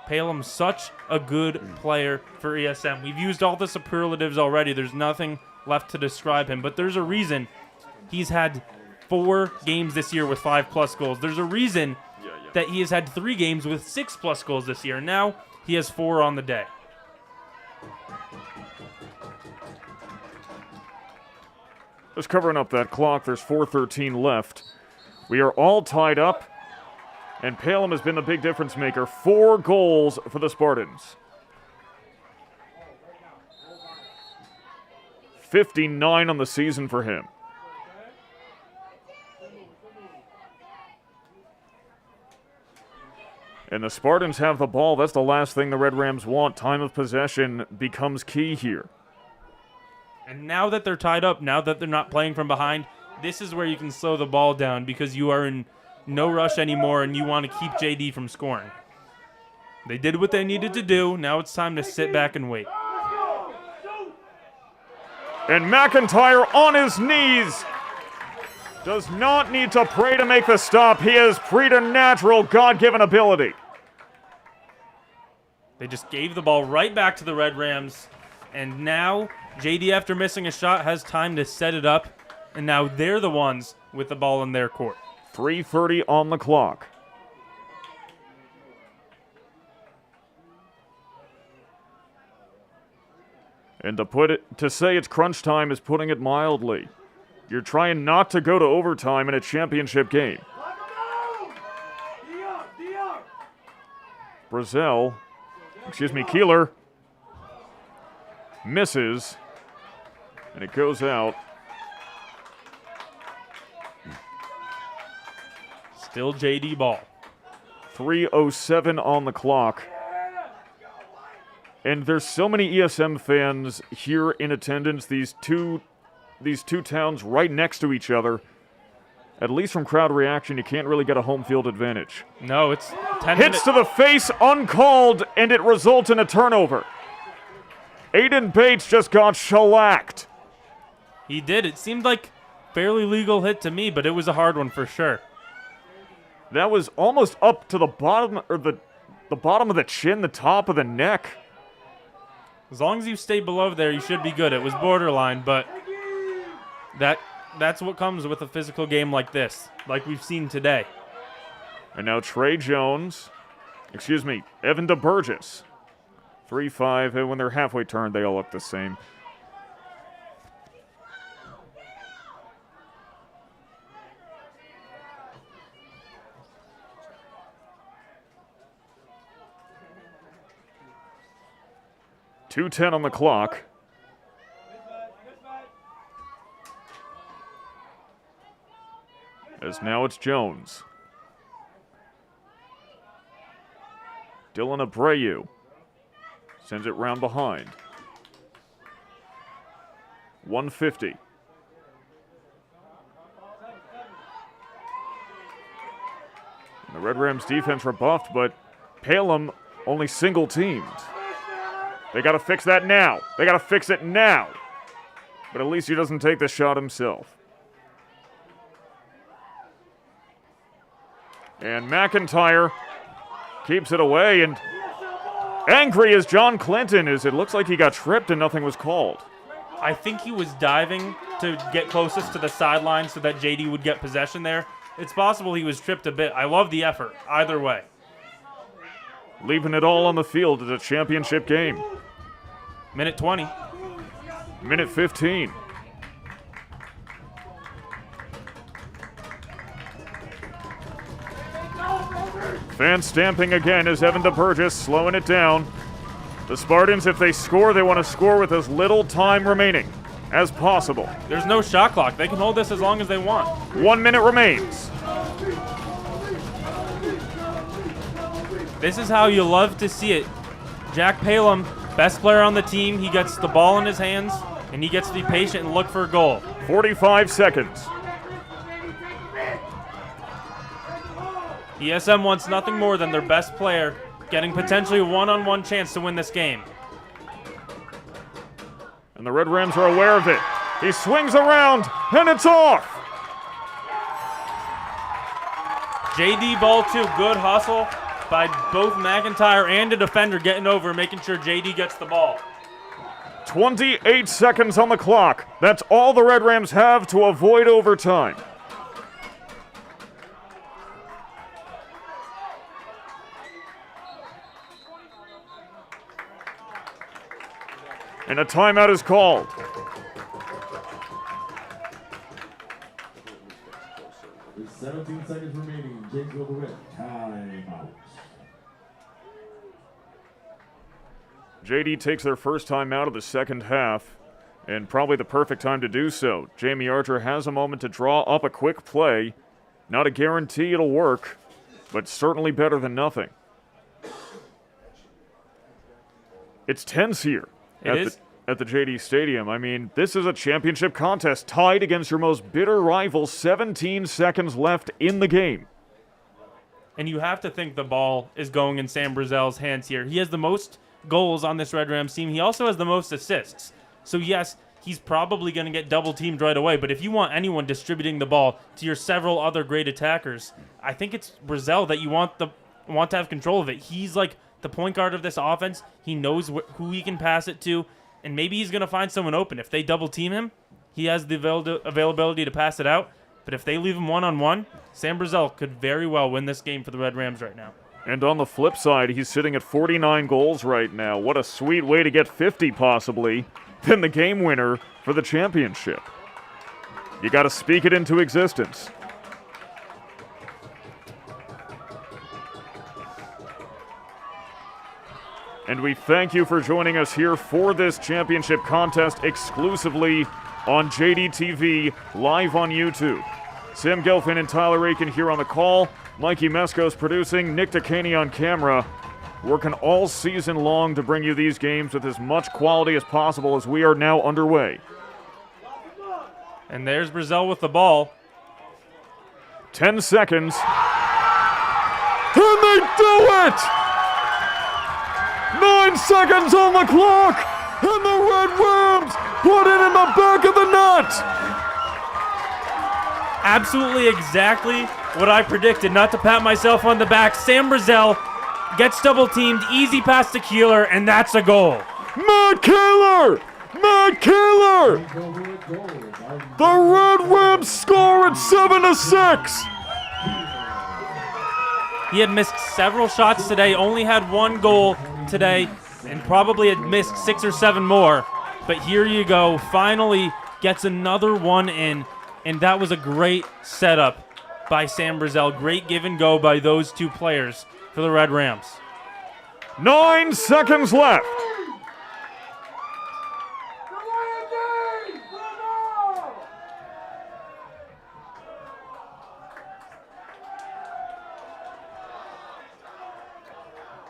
Palem's such a good player for ESM. We've used all the superlatives already. There's nothing left to describe him, but there's a reason he's had 4 games this year with 5+ goals. There's a reason that he has had 3 games with 6+ goals this year. Now he has 4 on the day. Just covering up that clock, there's 4:13 left. We are all tied up, and Palem has been the big difference maker. 4 goals for the Spartans. 59 on the season for him. And the Spartans have the ball. That's the last thing the Red Rams want. Time of possession becomes key here. And now that they're tied up, now that they're not playing from behind, this is where you can slow the ball down because you are in no rush anymore and you want to keep JD from scoring. They did what they needed to do. Now it's time to sit back and wait. And McIntyre on his knees. Does not need to pray to make the stop. He has preternatural, God-given ability. They just gave the ball right back to the Red Rams. And now JD, after missing a shot, has time to set it up. And now they're the ones with the ball in their court. 3:30 on the clock. And to say it's crunch time is putting it mildly. You're trying not to go to overtime in a championship game. Keeler misses, and it goes out. Still JD ball. 3:07 on the clock. And there's so many ESM fans here in attendance, these two towns right next to each other. At least from crowd reaction, you can't really get a home field advantage. No, it's 10 Hits minutes. to the face, uncalled, and it results in a turnover. Aiden Bates just got shellacked. He did. It seemed like fairly legal hit to me, but it was a hard one for sure. That was almost up to the bottom, or the bottom of the chin, the top of the neck. As long as you stay below there, you should be good. It was borderline, but that's what comes with a physical game like this, like we've seen today. And now Evan DeBurgess. 3-5, and when they're halfway turned, they all look the same. .2:10 on the clock. As now it's Jones. Dylan Abreu sends it round behind. 150. And the Red Rams defense rebuffed, but Palem only single-teamed. They got to fix that now. They got to fix it now. But at least he doesn't take the shot himself. And McIntyre keeps it away, and angry as John Clinton is. It looks like he got tripped and nothing was called. I think he was diving to get closest to the sideline so that JD would get possession there. It's possible he was tripped a bit. I love the effort, either way. Leaving it all on the field as a championship game. Minute 20. Minute 15. Fan stamping again as Evan DeBurgess slowing it down. The Spartans, if they score, they want to score with as little time remaining as possible. There's no shot clock. They can hold this as long as they want. 1 minute remains. This is how you love to see it. Jack Palum, best player on the team. He gets the ball in his hands, and he gets to be patient and look for a goal. 45 seconds. ESM wants nothing more than their best player getting potentially a one-on-one chance to win this game. And the Red Rams are aware of it. He swings around, and it's off. JD ball two, good hustle by both McIntyre and a defender getting over, making sure JD gets the ball. 28 seconds on the clock. That's all the Red Rams have to avoid overtime. And a timeout is called. With 17 seconds remaining, Jamesville-DeWitt, timeout. JD takes their first time out of the second half, and probably the perfect time to do so. Jamie Archer has a moment to draw up a quick play. Not a guarantee it'll work, but certainly better than nothing. It's tense here. At the JD Stadium. I mean, this is a championship contest tied against your most bitter rival. 17 seconds left in the game. And you have to think the ball is going in Sam Brazel's hands here. He has the most goals on this Red Rams team. He also has the most assists. So yes, he's probably going to get double teamed right away. But if you want anyone distributing the ball to your several other great attackers, I think it's Brazel that you want to have control of it. He's like the point guard of this offense. He knows who he can pass it to. And maybe he's going to find someone open. If they double team him, he has the availability to pass it out. But if they leave him one-on-one, Sam Brazel could very well win this game for the Red Rams right now. And on the flip side, he's sitting at 49 goals right now. What a sweet way to get 50 possibly. Then the game winner for the championship. You got to speak it into existence. And we thank you for joining us here for this championship contest exclusively on JDTV, live on YouTube. Sam Gelfand and Tyler Aitken here on the call. Mikey Meskos producing, Nick DeCaney on camera. Working all season long to bring you these games with as much quality as possible as we are now underway. And there's Brazel with the ball. 10 seconds. And they do it! 9 seconds on the clock, and the Red Rams put it in the back of the net. Absolutely exactly what I predicted. Not to pat myself on the back. Sam Brazel gets double teamed, easy pass to Keeler, and that's a goal. Matt Keeler! Matt Keeler! The Red Rams score at 7-6. He had missed several shots today, only had one goal today, and probably had missed 6 or 7 more. But here you go, finally gets another one in, and that was a great setup by Sam Brazel. Great give and go by those two players for the Red Rams. 9 seconds left.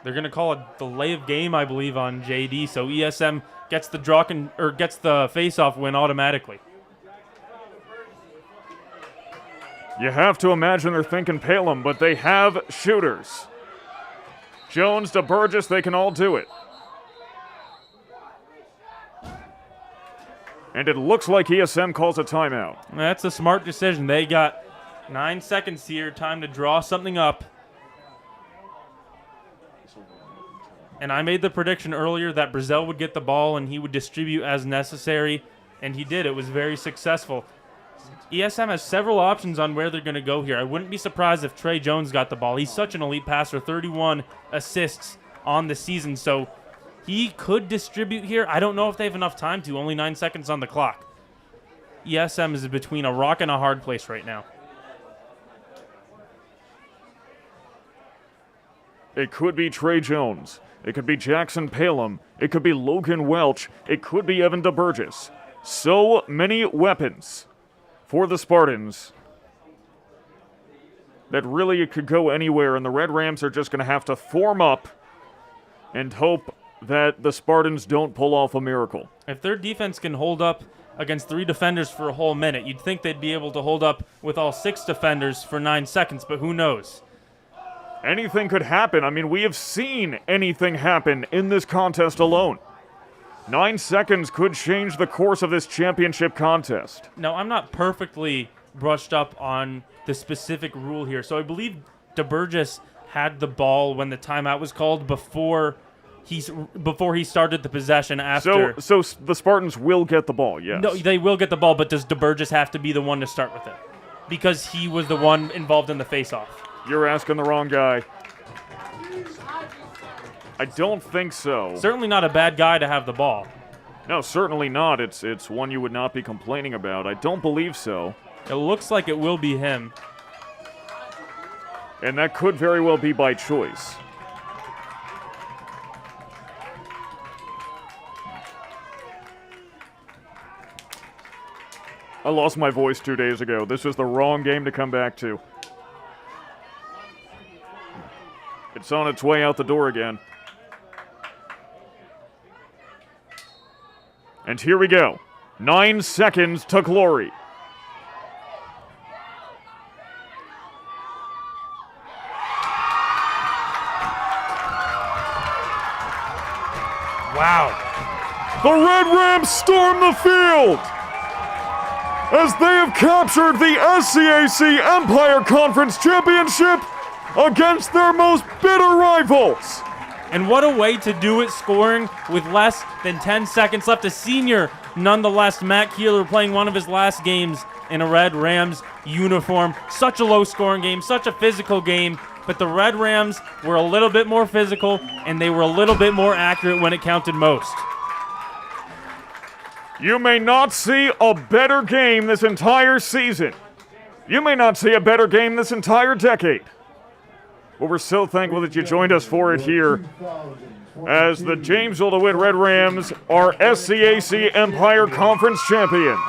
They're going to call a delay of game, I believe, on JD, so ESM gets the gets the face-off win automatically. You have to imagine they're thinking Palum, but they have shooters. Jones to Burgess, they can all do it. And it looks like ESM calls a timeout. That's a smart decision. They got 9 seconds here, time to draw something up. And I made the prediction earlier that Brazel would get the ball and he would distribute as necessary, and he did. It was very successful. ESM has several options on where they're going to go here. I wouldn't be surprised if Trey Jones got the ball. He's such an elite passer, 31 assists on the season, so he could distribute here. I don't know if they have enough time to. Only 9 seconds on the clock. ESM is between a rock and a hard place right now. It could be Trey Jones. It could be Jackson Palem. It could be Logan Welch. It could be Evan DeBurgess. So many weapons for the Spartans that really it could go anywhere, and the Red Rams are just going to have to form up and hope that the Spartans don't pull off a miracle. If their defense can hold up against 3 defenders for a whole minute, you'd think they'd be able to hold up with all 6 defenders for 9 seconds, but who knows? Anything could happen. I mean, we have seen anything happen in this contest alone. 9 seconds could change the course of this championship contest. Now, I'm not perfectly brushed up on the specific rule here, so I believe DeBurgess had the ball when the timeout was called before he started the possession after. So the Spartans will get the ball, yes. No, they will get the ball, but does DeBurgess have to be the one to start with it? Because he was the one involved in the face-off. You're asking the wrong guy. I don't think so. Certainly not a bad guy to have the ball. No, certainly not. It's one you would not be complaining about. I don't believe so. It looks like it will be him. And that could very well be by choice. I lost my voice 2 days ago. This is the wrong game to come back to. It's on its way out the door again. And here we go. 9 seconds to glory. Wow. The Red Rams storm the field as they have captured the SCAC Empire Conference Championship against their most bitter rivals. And what a way to do it, scoring with less than 10 seconds left. A senior, nonetheless, Matt Keeler playing one of his last games in a Red Rams uniform. Such a low-scoring game, such a physical game, but the Red Rams were a little bit more physical, and they were a little bit more accurate when it counted most. You may not see a better game this entire season. You may not see a better game this entire decade. But we're so thankful that you joined us for it here as the Jamesville-DeWitt Red Rams are SCAC Empire Conference champions.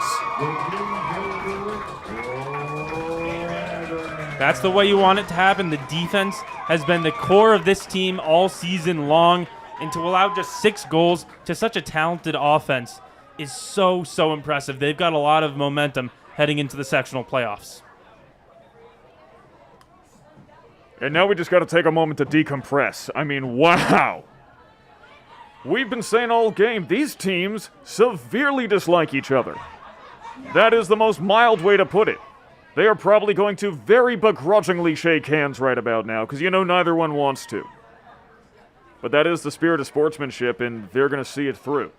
That's the way you want it to happen. The defense has been the core of this team all season long, and to allow just 6 goals to such a talented offense is so impressive. They've got a lot of momentum heading into the sectional playoffs. And now we just got to take a moment to decompress. I mean, wow. We've been saying all game, these teams severely dislike each other. That is the most mild way to put it. They are probably going to very begrudgingly shake hands right about now, because you know neither one wants to. But that is the spirit of sportsmanship, and they're going to see it through.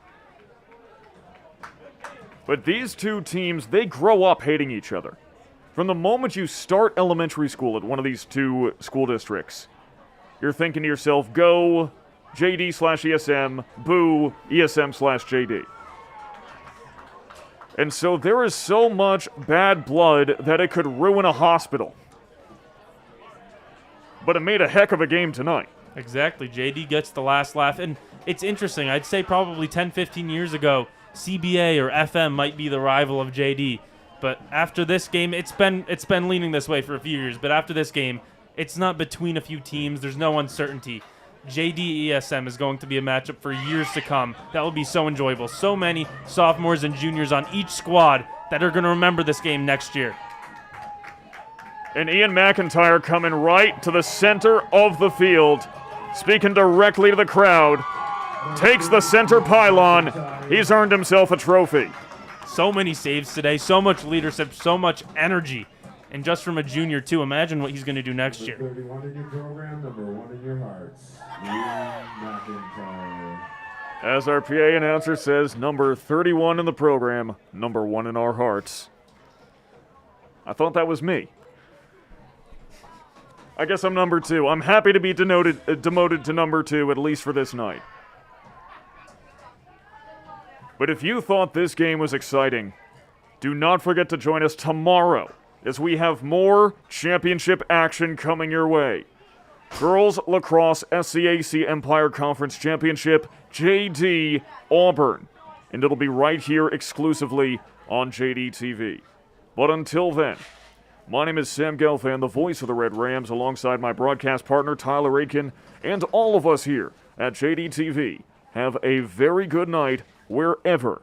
But these two teams, they grow up hating each other. From the moment you start elementary school at one of these two school districts, you're thinking to yourself, go JD/ESM, boo ESM/JD. And so there is so much bad blood that it could ruin a hospital. But it made a heck of a game tonight. Exactly. JD gets the last laugh. And it's interesting. I'd say probably 10, 15 years ago, CBA or FM might be the rival of JD. But after this game, it's been leaning this way for a few years. But after this game, it's not between a few teams. There's no uncertainty. JD ESM is going to be a matchup for years to come. That will be so enjoyable. So many sophomores and juniors on each squad that are going to remember this game next year. And Ian McIntyre coming right to the center of the field, speaking directly to the crowd, takes the center pylon. He's earned himself a trophy. So many saves today, so much leadership, so much energy. And just from a junior, too, imagine what he's going to do next year. 31 in your program, number 1 in your hearts. Ian McIntyre. As our PA announcer says, number 31 in the program, number 1 in our hearts. I thought that was me. I guess I'm number 2. I'm happy to be demoted to number 2, at least for this night. But if you thought this game was exciting, do not forget to join us tomorrow as we have more championship action coming your way. Girls Lacrosse SCAC Empire Conference Championship, JD Auburn. And it'll be right here exclusively on JD TV. But until then, my name is Sam Gelfand, the voice of the Red Rams, alongside my broadcast partner Tyler Aitken, and all of us here at JD TV. Have a very good night wherever